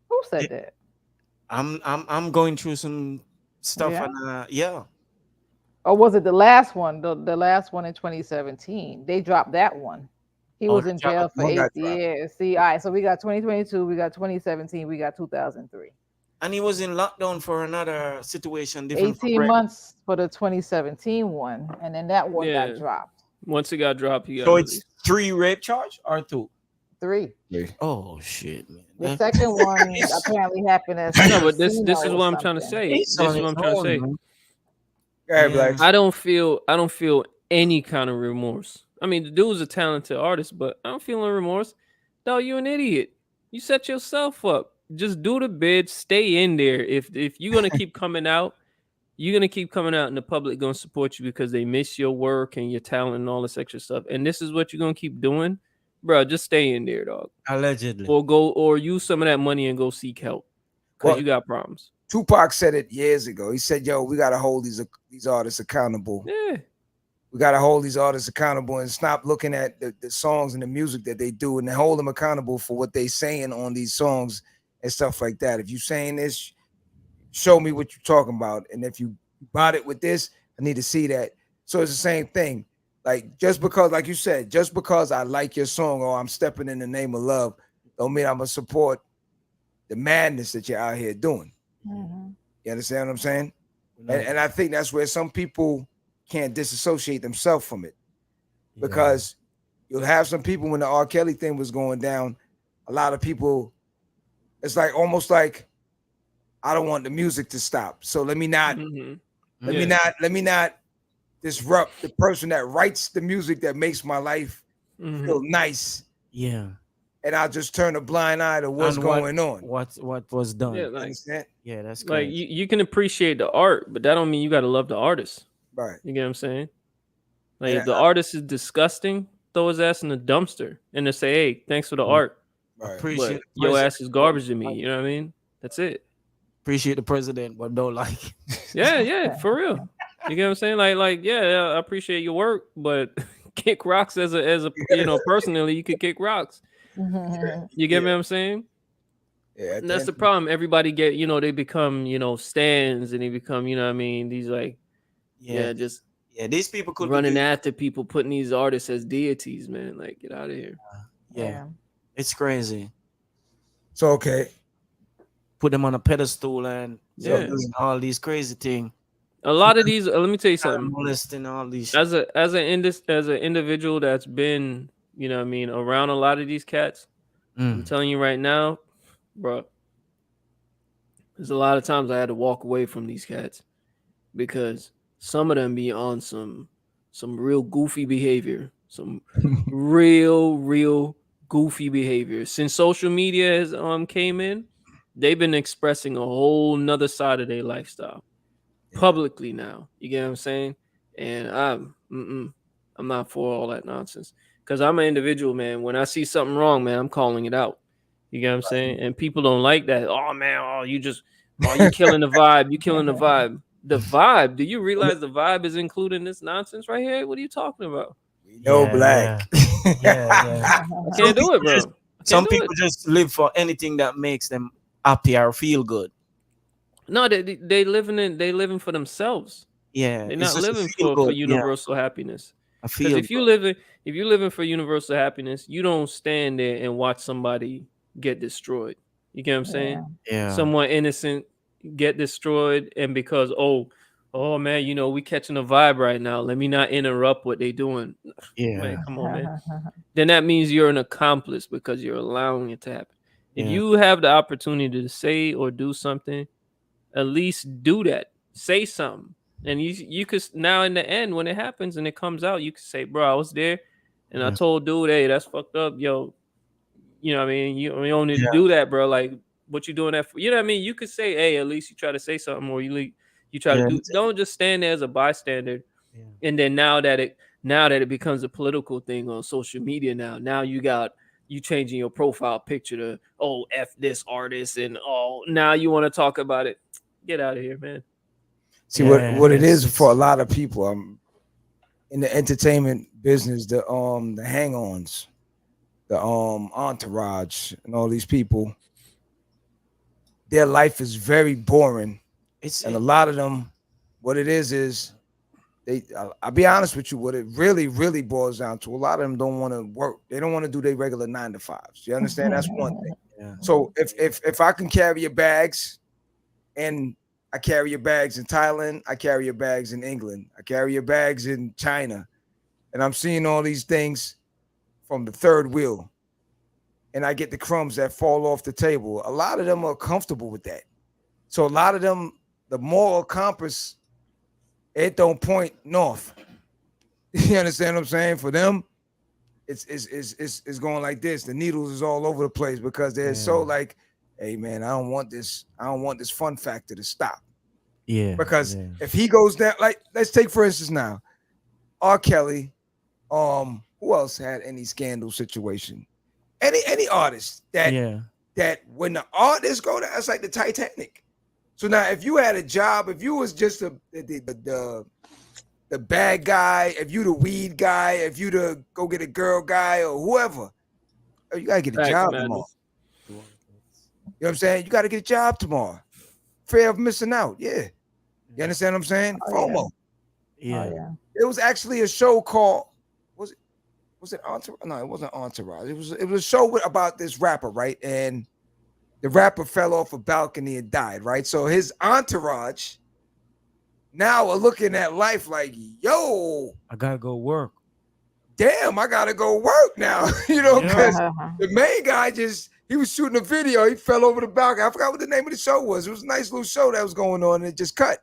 Who said that? I'm going through some stuff and Or was it the last one? The last one in 2017. They dropped that one. He was in jail for 8 years. See, all right, so we got 2022, we got 2017, we got 2003. And he was in lockdown for another situation. 18 months for the 2017 one, and then that one got dropped. Once it got dropped, he got so it's 3 rape charge or 2? 3. Oh shit, man. The second one apparently happened as no, but this is what I'm trying to say. This is what I'm trying to say. I don't feel any kind of remorse. I mean, the dude's a talented artist, but I don't feel no remorse. Dog, you an idiot. You set yourself up. Just do the bid. Stay in there. If you're gonna keep coming out, you're gonna keep coming out, and the public gonna support you because they miss your work and your talent and all this extra stuff. And this is what you're gonna keep doing, bro. Just stay in there, dog. Allegedly, or use some of that money and go seek help because you got problems. Tupac said it years ago. He said, "Yo, we gotta hold these artists accountable. Yeah, we gotta hold these artists accountable and stop looking at the songs and the music that they do and hold them accountable for what they saying on these songs and stuff like that. If you saying this, show me what you're talking about. And if you bought it with this, I need to see that." So it's the same thing. Like, just because, like you said, just because I like your song or I'm stepping in the name of love, don't mean I'm gonna support the madness that you're out here doing. You understand what I'm saying? And I think that's where some people can't disassociate themselves from it, because you'll have some people, when the R. Kelly thing was going down, a lot of people, it's like almost like, I don't want the music to stop, so let me not disrupt the person that writes the music that makes my life feel nice. Yeah. and I'll just turn a blind eye to what's going on. What was done? Yeah, like, that's like you can appreciate the art, but that don't mean you got to love the artist. Right. You get what I'm saying? Like, if the artist is disgusting, throw his ass in the dumpster and just say, "Hey, thanks for the art." Right. But your ass is garbage to me. You know what I mean? That's it. Appreciate the president, but don't like. Yeah, for real. You get what I'm saying? Like, yeah, I appreciate your work, but kick rocks as a personally, you could kick rocks. You get what I'm saying? Yeah, and that's the problem. Everybody get, they become, stands, and they become, what I mean, these like, these people could running after people, putting these artists as deities, man. Like, get out of here. Yeah. It's crazy. So okay, put them on a pedestal and doing all these crazy things. A lot of these, let me tell you something. Molesting all these. As an individual that's been, around a lot of these cats, I'm telling you right now, bro. There's a lot of times I had to walk away from these cats because some of them be on some real goofy behavior, some real goofy behavior. Since social media has came in, they've been expressing a whole nother side of their lifestyle publicly now. You get what I'm saying? And I'm not for all that nonsense because I'm an individual, man. When I see something wrong, man, I'm calling it out. You get what I'm saying? And people don't like that. Oh man, you killing the vibe. You killing the vibe. The vibe. Do you realize the vibe is included in this nonsense right here? What are you talking about? No black. I can't do it, bro. Some people just live for anything that makes them happy or feel good. No, they living for themselves. Yeah, they're not living for universal happiness. Because if you're living for universal happiness, you don't stand there and watch somebody get destroyed. You get what I'm saying? Yeah. Someone innocent get destroyed, and because oh man, we catching a vibe right now. Let me not interrupt what they doing. Yeah, man, come on, man. Then that means you're an accomplice because you're allowing it to happen. If you have the opportunity to say or do something, at least do that. Say something. And you could now in the end when it happens and it comes out, you could say, bro, I was there and I told dude, hey, that's fucked up, yo. You know what I mean? You don't need to do that, bro. Like, what you doing that for? You know what I mean? You could say, hey, at least you try to say something, or you try to do. Don't just stand there as a bystander. Yeah. And then now that it becomes a political thing on social media, now you changing your profile picture to F this artist, and now you want to talk about it. Get out of here, man. See what it is for a lot of people. In the entertainment business, the hang-ons, the entourage, and all these people, their life is very boring. And a lot of them, what it is I'll be honest with you, what it really, really boils down to, a lot of them don't want to work. They don't want to do their regular 9-to-5s. You understand? That's one thing. Yeah. So if I can carry your bags, and I carry your bags in Thailand, I carry your bags in England, I carry your bags in China, and I'm seeing all these things from the third wheel, and I get the crumbs that fall off the table. A lot of them are comfortable with that. So a lot of them, the moral compass, it don't point north. You understand what I'm saying? For them, it's going like this. The needles is all over the place because they're so like, hey man, I don't want this fun factor to stop. Yeah. Because if he goes down, like let's take for instance now, R. Kelly, who else had any scandal situation? Any artist that when the artists go down, it's like the Titanic. So now if you had a job, if you was just the bad guy, if you the weed guy, if you the go get a girl guy or whoever, you gotta get a job tomorrow. You know what I'm saying? You gotta get a job tomorrow. Fear of missing out. Yeah. You understand what I'm saying? FOMO. Yeah. It was actually a show called, was it Entourage? No, it wasn't Entourage. It was a show about this rapper, right? And the rapper fell off a balcony and died, right? So his entourage now are looking at life like, yo, I gotta go work. Damn, I gotta go work now. Because the main guy he was shooting a video. He fell over the balcony. I forgot what the name of the show was. It was a nice little show that was going on and it just cut.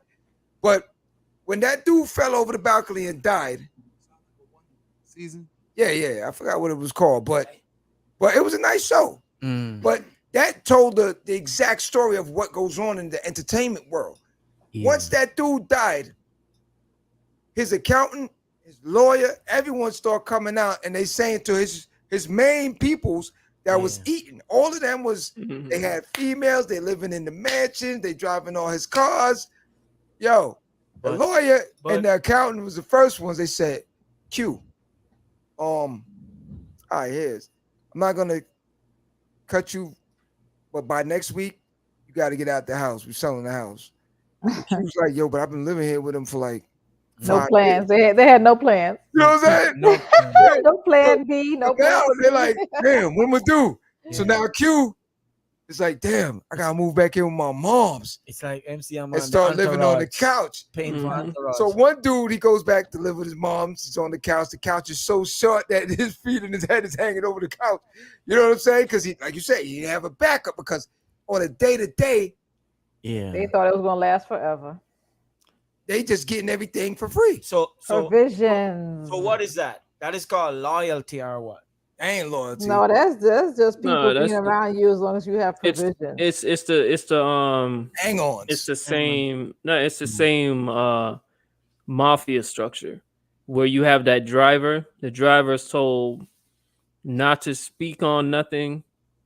But when that dude fell over the balcony and died, season? Yeah, I forgot what it was called. But But it was a nice show. Mm. But that told the exact story of what goes on in the entertainment world. Yeah. Once that dude died, his accountant, his lawyer, everyone started coming out and they saying to his main peoples that was eating. All of them was, they had females, they living in the mansions, they driving all his cars. Yo, the lawyer and the accountant was the first ones. They said, Q, all right, here's, I'm not gonna cut you, but by next week, you got to get out the house. We're selling the house. She was like, yo, but I've been living here with him for like no plans. They had no plans. You know what I'm saying? No plan B, no plan. Now they're like, damn, when we do? Yeah. So now Q is like, damn, I gotta move back in with my mom's. It's like MC Hammer and start living on the couch. Paying for So one dude, he goes back to live with his mom. He's on the couch. The couch is so short that his feet and his head is hanging over the couch. You know what I'm saying? Because he, like you say, he didn't have a backup because on a day-to-day, they thought it was gonna last forever. They just getting everything for free. So provisions. So what is that? That is called loyalty or what? Ain't loyalty. No, that's just people being around you as long as you have provisions. It's the hang on. It's the same. No, it's the same mafia structure where you have that driver. The driver is told not to speak on nothing,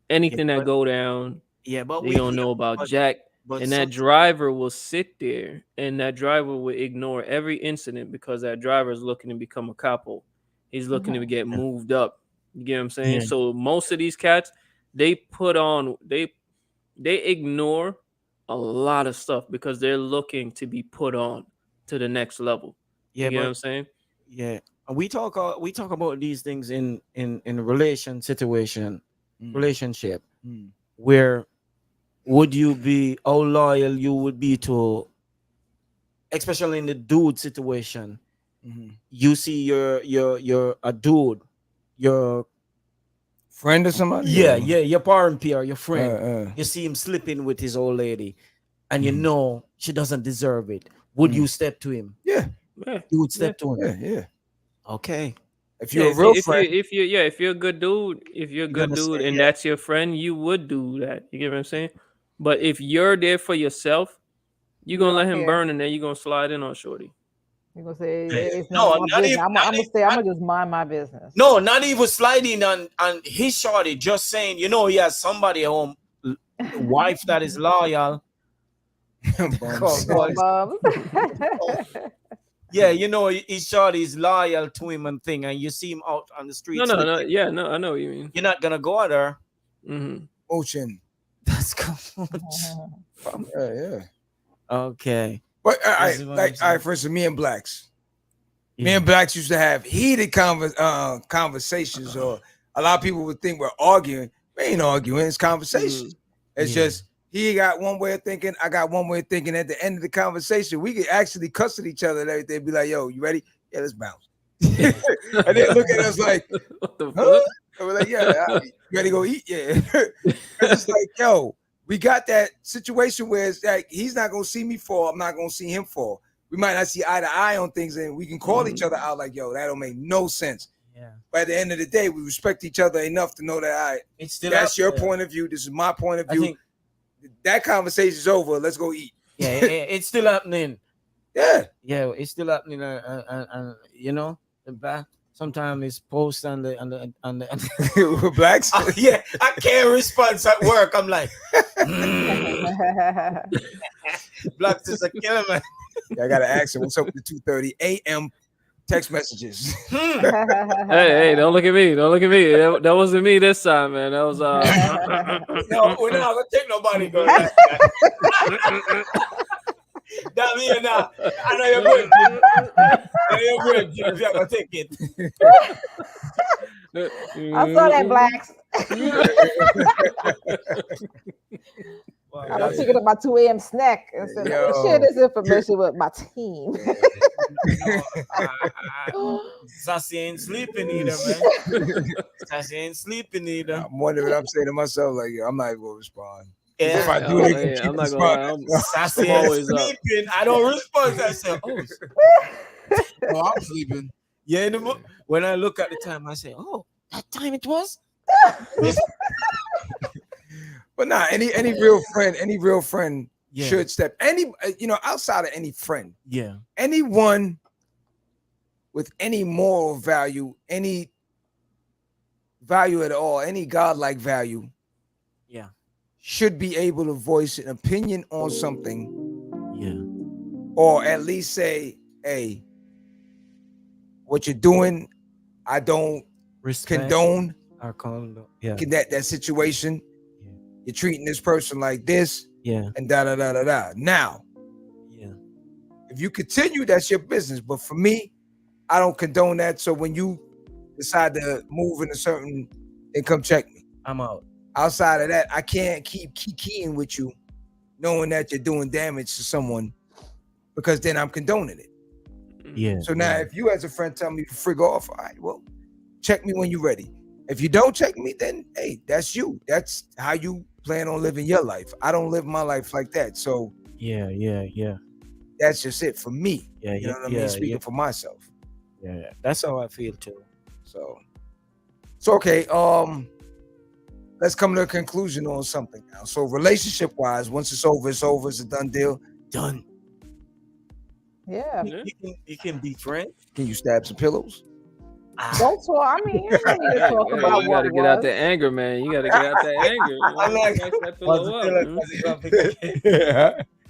anything that go down. Yeah, but they don't know about Jack. And that driver will sit there and that driver will ignore every incident because that driver is looking to become a capo. He's looking to get moved up. You get what I'm saying? Yeah. So most of these cats, they ignore a lot of stuff because they're looking to be put on to the next level. Yeah, you get what I'm saying? Yeah. We talk about these things in relationship, where would you be, how loyal you would be to, especially in the dude situation. You see you're a dude, your friend or somebody? Yeah, your parent peer, your friend. You see him slipping with his old lady and you know she doesn't deserve it. Would you step to him? Yeah. You would step to him. Yeah. Okay. If you're a real friend, if you're a good dude, and that's your friend, you would do that. You get what I'm saying? But if you're there for yourself, you're gonna let him burn and then you're gonna slide in on shorty. You're gonna say it's not I'm gonna just mind my business. No, not even sliding on his shorty, just saying, you know, he has somebody at home, wife that is loyal. Yeah, you know, his shorty is loyal to him and thing, and you see him out on the street. No. Yeah, no, I know what you mean. You're not gonna go at her. Ocean. That's good. Yeah. Okay. But all right, for instance, me and Blacks used to have heated conversations, or a lot of people would think we're arguing. We ain't arguing, it's conversations. It's just he got one way of thinking, I got one way of thinking. At the end of the conversation, we could actually cuss at each other and everything, be like, yo, you ready? Yeah, let's bounce. And then look at us like, what the fuck? And we're like, yeah, you ready to go eat? Yeah. It's like, yo, we got that situation where it's like he's not gonna see me fall, I'm not gonna see him fall. We might not see eye to eye on things, and we can call each other out like, yo, that don't make no sense. Yeah. But at the end of the day, we respect each other enough to know that that's your point of view, this is my point of view. That conversation is over. Let's go eat. Yeah, it's still happening. Yeah, it's still happening. And you know, the back. Sometimes it's post on the Blacks. Yeah, I can't respond at work. I'm like, Blacks is a killer, man. I gotta ask him what's up with the 2:30 a.m. text messages. Hey, don't look at me. Don't look at me. That wasn't me this time, man. That was No, we're not gonna take nobody going like that. That mean now. I know you're good. You're gonna take it. I saw that, Blacks. I was picking up my 2 a.m. snack and said, let me share this information with my team. Sassy ain't sleeping either, man. Sassy ain't sleeping either. I'm wondering what I'm saying to myself, like, I'm not even gonna respond. Yeah. If I do, I'm not gonna. Sassy ain't sleeping. I don't respond. I say, I'm sleeping. Yeah, when I look at the time, I say, oh, that time it was? But nah, any real friend should step. Outside of any friend, anyone with any moral value, any value at all, any godlike value, should be able to voice an opinion on something, or at least say, "Hey, what you're doing, I don't condone." That situation. You're treating this person like this, and da da da da da. Now, if you continue, that's your business. But for me, I don't condone that. So when you decide to move in a certain, then come check me. I'm out. Outside of that, I can't keep keying with you, knowing that you're doing damage to someone, because then I'm condoning it. Yeah. So now, if you as a friend tell me to frig off, all right, well, check me when you're ready. If you don't check me, then hey, that's you. That's how you plan on living your life. I don't live my life like that. So yeah. That's just it for me. Yeah, you know what I mean? Speaking for myself. Yeah, that's how I feel too. So okay. Let's come to a conclusion on something now. So relationship wise, once it's over, it's over. It's a done deal. Done. Yeah. You can be friends. Can you stab some pillows? Don't talk. I mean, you don't need to talk about you gotta get out that anger, man. You gotta get out that anger. I like that pillow up.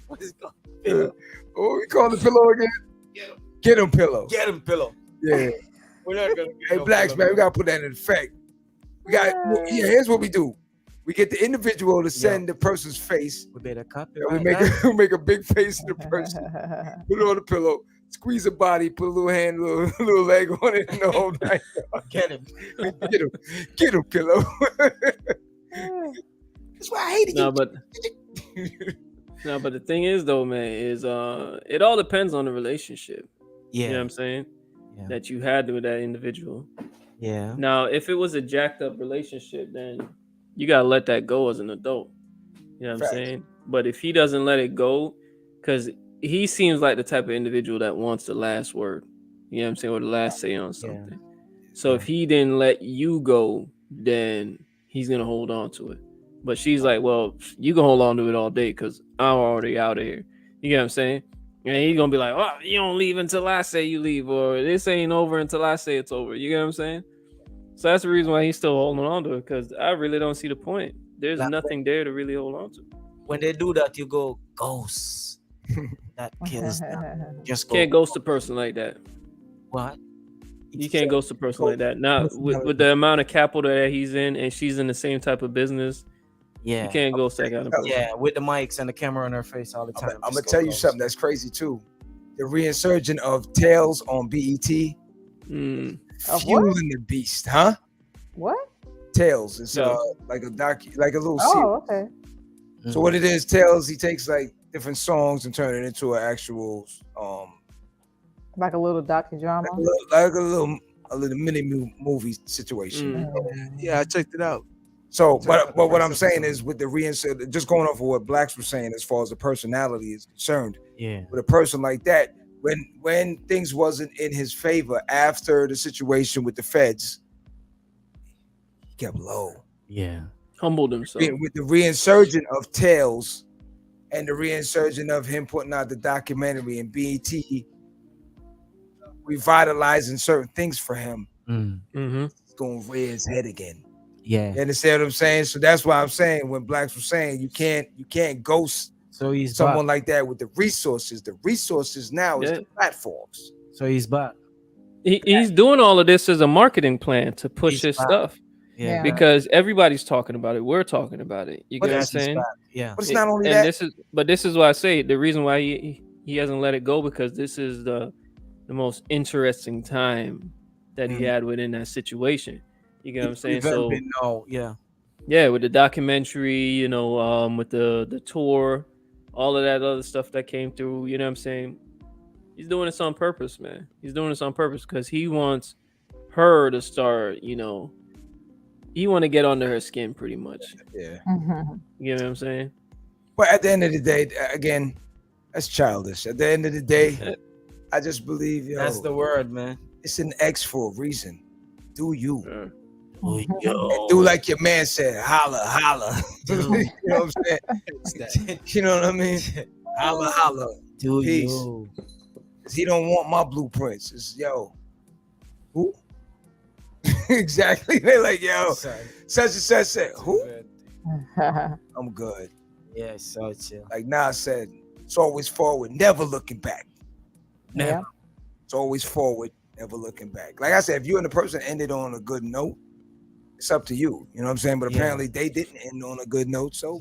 What we call the pillow again? Get him pillow. Get him pillow. Yeah. We're not gonna hey, Blacks, man, we gotta put that in effect. We got here's what we do. We get the individual to send the person's face. We better copy. We make a big face of the person. Put it on the pillow. Squeeze a body. Put a little hand, little leg on it, and the whole night. Get him. Get him pillow. That's why I hated you. No, but the thing is though, man, is it all depends on the relationship. Yeah. You know what I'm saying? Yeah. That you had with that individual. Yeah. Now, if it was a jacked up relationship, then you gotta let that go as an adult. You know what I'm saying? But if he doesn't let it go, because he seems like the type of individual that wants the last word. You know what I'm saying? Or the last say on something. Yeah. So if he didn't let you go, then he's gonna hold on to it. But she's like, well, you can hold on to it all day because I'm already out of here. You get what I'm saying? And he's gonna be like, oh, you don't leave until I say you leave, or this ain't over until I say it's over. You get what I'm saying? So that's the reason why he's still holding on to it, because I really don't see the point. There's nothing there to really hold on to. When they do that, you go ghost. That kills them. Just can't ghost a person like that. What? You can't ghost a person like that. Now with the amount of capital that he's in, and she's in the same type of business. Yeah, you can't ghost that kind of person. Yeah, with the mics and the camera on her face all the time. I'm gonna tell you something that's crazy too. The reinsurgence of Tales on BET. Fueling the beast, huh? What? Tales. It's like a little series. Oh, okay. So what it is, Tales, he takes like different songs and turn it into an actual like a little docudrama. Like a little mini movie situation. Yeah, I checked it out. So, but what I'm saying is, with the reinsert, just going off of what Blacks were saying as far as the personality is concerned, with a person like that, when things wasn't in his favor after the situation with the feds, he kept low. Yeah, humbled himself. With the reinsurgence of Tales and the reinsurgence of him putting out the documentary and BET revitalizing certain things for him, he's gonna rear his head again. Yeah, you understand what I'm saying? So that's why I'm saying, when Blacks were saying you can't ghost someone like that with the resources. The resources now is the platforms. So he's back. He's doing all of this as a marketing plan to push his stuff. Yeah, because everybody's talking about it. We're talking about it. You get what I'm saying? Yeah, but it's not only that. This is why I say the reason why he hasn't let it go, because this is the most interesting time that he had within that situation. You get what I'm saying? So with the documentary, with the tour, all of that other stuff that came through, you know what I'm saying? He's doing this on purpose, man. He's doing this on purpose because he wants her to start, he want to get under her skin pretty much. Yeah. You know what I'm saying? But at the end of the day, again, that's childish. At the end of the day, I just believe, that's the word, man. It's an X for a reason. Do you? And do like your man said, holla, holla. You know what I'm saying? You know what I mean? Holla, holla. Peace. Cause he don't want my blueprints. It's who? Exactly. They're like, such and such said, who? I'm good. Yeah, such. Like Nas said, it's always forward, never looking back. Yeah. It's always forward, never looking back. Like I said, if you and the person ended on a good note, it's up to you. You know what I'm saying? But apparently they didn't end on a good note, so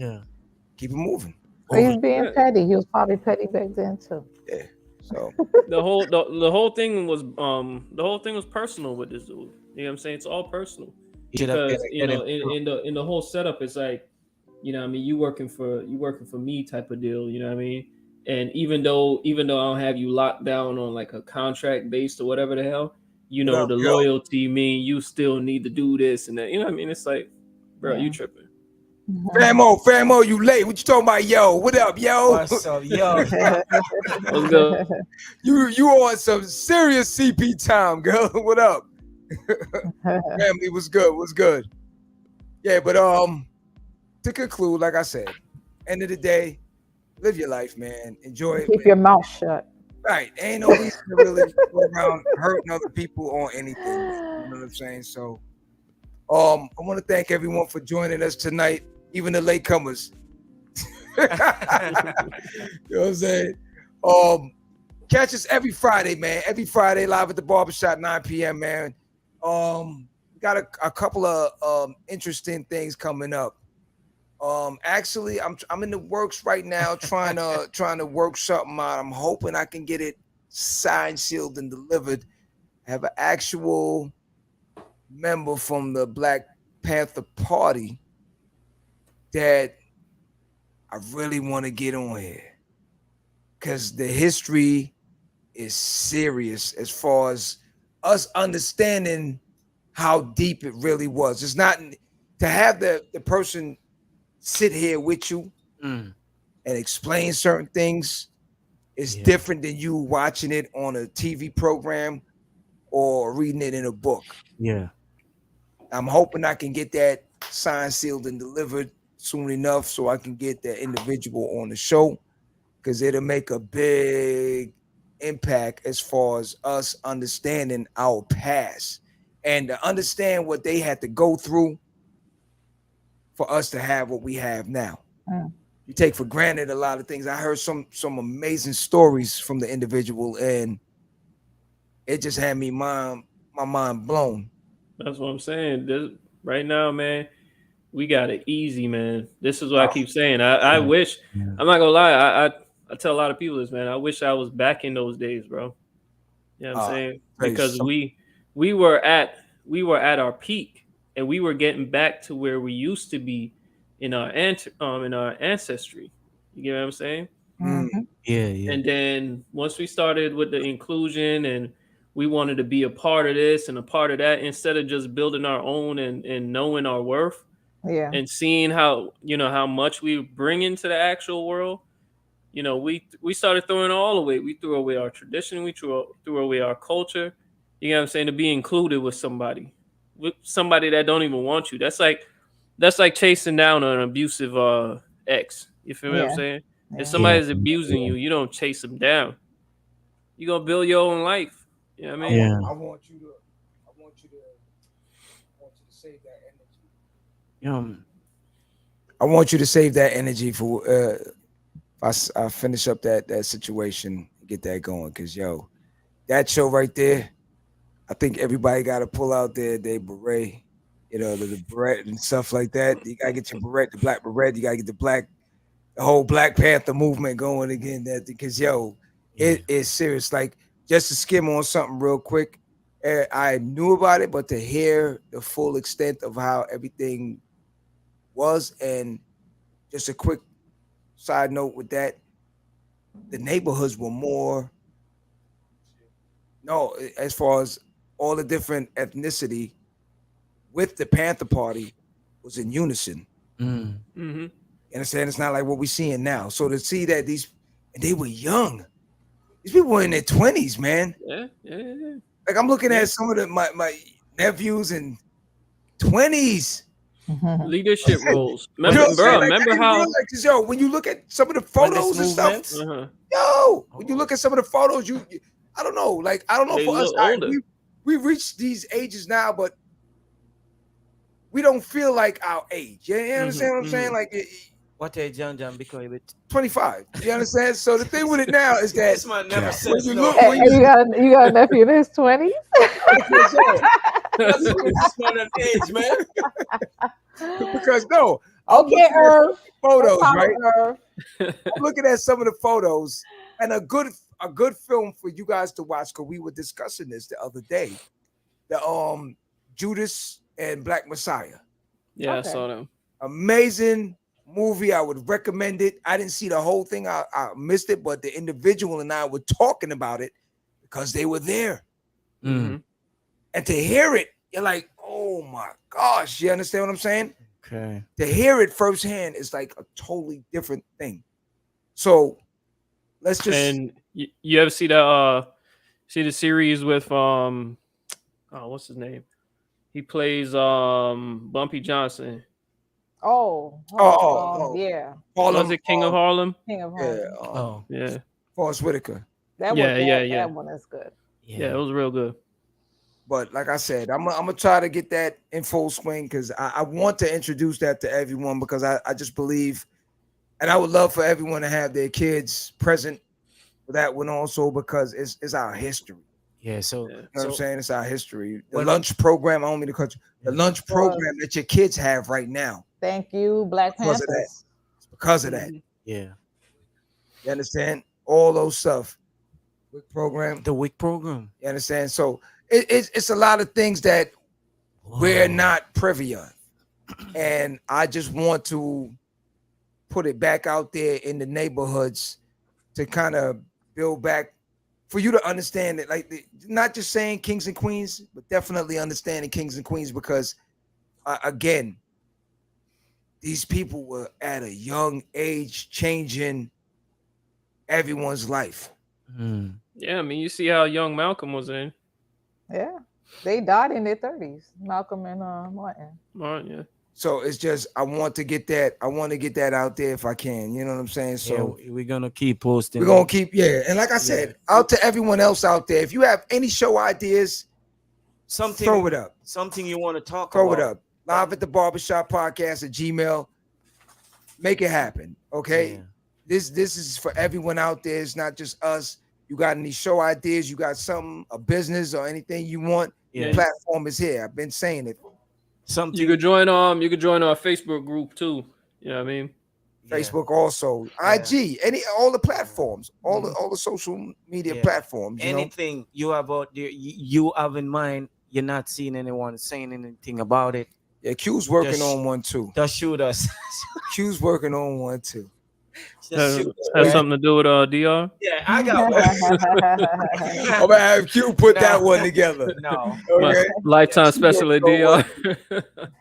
keep it moving. He's being petty. He was probably petty back then too. Yeah. So the whole thing was personal with this dude. You know what I'm saying? It's all personal. Because in the whole setup, it's like, you know what I mean, you working for me type of deal, you know what I mean? And even though I don't have you locked down on like a contract based or whatever the hell, you know, the loyalty mean you still need to do this and that. You know what I mean? It's like, bro, you tripping. Famo, you late. What you talking about, yo? What up, yo? What's up, yo? What's good? You on some serious CP time, girl. What up? Family was good. Yeah, but to conclude, like I said, end of the day, live your life, man. Enjoy it. Keep your mouth shut. Right. Ain't no reason to really go around hurting other people on anything. You know what I'm saying? So I want to thank everyone for joining us tonight, even the latecomers. You know what I'm saying? Catch us every Friday, man. Every Friday, live at the barbershop, 9 p.m., man. We got a couple of interesting things coming up. Actually, I'm in the works right now, trying to work something out. I'm hoping I can get it signed, sealed, and delivered. I have an actual member from the Black Panther Party that I really want to get on here, because the history is serious as far as us understanding how deep it really was. It's not to have the person sit here with you and explain certain things is different than you watching it on a TV program or reading it in a book. Yeah. I'm hoping I can get that signed, sealed, and delivered soon enough so I can get that individual on the show, because it'll make a big impact as far as us understanding our past and to understand what they had to go through for us to have what we have now. You take for granted a lot of things. I heard some amazing stories from the individual, and it just had me my mind blown. That's what I'm saying. Right now, man, we got it easy, man. This is what I keep saying. I wish, I'm not gonna lie, I tell a lot of people this, man. I wish I was back in those days, bro. You know what I'm saying? Because we were at our peak, and we were getting back to where we used to be in our ancestry. You get what I'm saying? Mm-hmm. Yeah. And then once we started with the inclusion and we wanted to be a part of this and a part of that, instead of just building our own and knowing our worth and seeing how much we bring into the actual world, you know, we started throwing it all away. We threw away our tradition. We threw away our culture. You know what I'm saying? To be included with somebody that don't even want you. That's like chasing down an abusive ex. You feel me? What I'm saying? If somebody's abusing you, you don't chase them down. You gonna build your own life. You know what I mean? I want you to save that energy. I want you to save that energy for I finish up that situation, get that going, because that show right there, I think everybody got to pull out their beret, the beret and stuff like that. You gotta get your beret, the black beret. You gotta get the whole Black Panther movement going again. That because it is serious. Like, just to skim on something real quick, I knew about it, but to hear the full extent of how everything was, and just a quick side note with that, the neighborhoods were more. No, as far as all the different ethnicity with the Panther Party was in unison. Mm-hmm. You understand? It's not like what we're seeing now. So to see that they were young. These people were in their 20s, man. Yeah. Like, I'm looking at some of my nephews, and 20s. Leadership roles. Remember how? Yo, when you look at some of the photos and stuff, yo, when you look at some of the photos, I don't know. Like, I don't know, for us, we reached these ages now, but we don't feel like our age. You understand what I'm saying? Like, what age John because 25. You understand? So the thing with it now is that this man never said you got a nephew in his 20s. That's not an age, man. Because no, okay, Irv. Photos, right? I'm looking at some of the photos, and a good film for you guys to watch, because we were discussing this the other day. The Judas and Black Messiah. Yeah, okay. I saw them. Amazing movie. I would recommend it. I didn't see the whole thing. I missed it, but the individual and I were talking about it because they were there. Mm-hmm. And to hear it, you're like, oh my gosh, you understand what I'm saying? Okay. To hear it firsthand is like a totally different thing. So let's just. And you ever see the series with what's his name? He plays Bumpy Johnson. Yeah. Was it King of Harlem? King of Harlem. Yeah. Forrest Whitaker. That one is good. Yeah, it was real good. But like I said, I'm gonna try to get that in full swing, because I want to introduce that to everyone, because I just believe, and I would love for everyone to have their kids present for that one also, because it's our history. Yeah, so you know what I'm saying? It's our history. The lunch program, I don't mean to cut you. The lunch program that your kids have right now. Thank you, Black Panthers. It's because of that. Yeah. You understand? All those stuff. WIC program. The WIC program. You understand? So it's a lot of things that we're not privy of. And I just want to put it back out there in the neighborhoods to kind of build back, for you to understand it, like not just saying kings and queens, but definitely understanding kings and queens, because again, these people were at a young age changing everyone's life. Yeah, I mean, you see how young Malcolm was in. Yeah, they died in their 30s. Malcolm and Martin. Martin, yeah. So it's just, I want to get that out there if I can. You know what I'm saying? So we're gonna keep posting. We're gonna keep, and like I said, out to everyone else out there, if you have any show ideas, throw it up. Something you want to talk about. Throw it up. Live at the Barbershop Podcast at Gmail. Make it happen. Okay. Yeah. This is for everyone out there. It's not just us. You got any show ideas? You got something, a business or anything you want? The platform is here. I've been saying it. Something you could join our Facebook group too. You know what I mean? Facebook also, IG, all the platforms, all the social media platforms. Anything you have out there, you have in mind, you're not seeing anyone saying anything about it. Yeah, Q's working on one too. Just shoot us. Q's working on one too. Has something to do with DR? Yeah, I got one. I'm gonna have Q put that one together. No. Okay. Lifetime special at DR.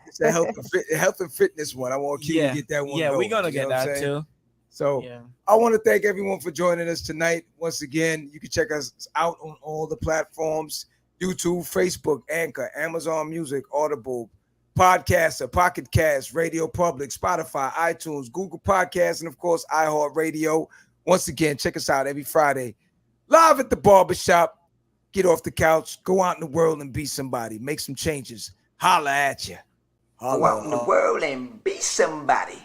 It's a health and fitness one. I want Q to get that one. Yeah, we're gonna get that too. So I want to thank everyone for joining us tonight. Once again, you can check us out on all the platforms: YouTube, Facebook, Anchor, Amazon Music, Audible, Podcaster, Pocket Cast, Radio Public, Spotify, iTunes, Google Podcasts, and of course, iHeartRadio. Once again, check us out every Friday. Live at the Barbershop. Get off the couch, go out in the world and be somebody. Make some changes. Holla at you. Go out in the world and be somebody.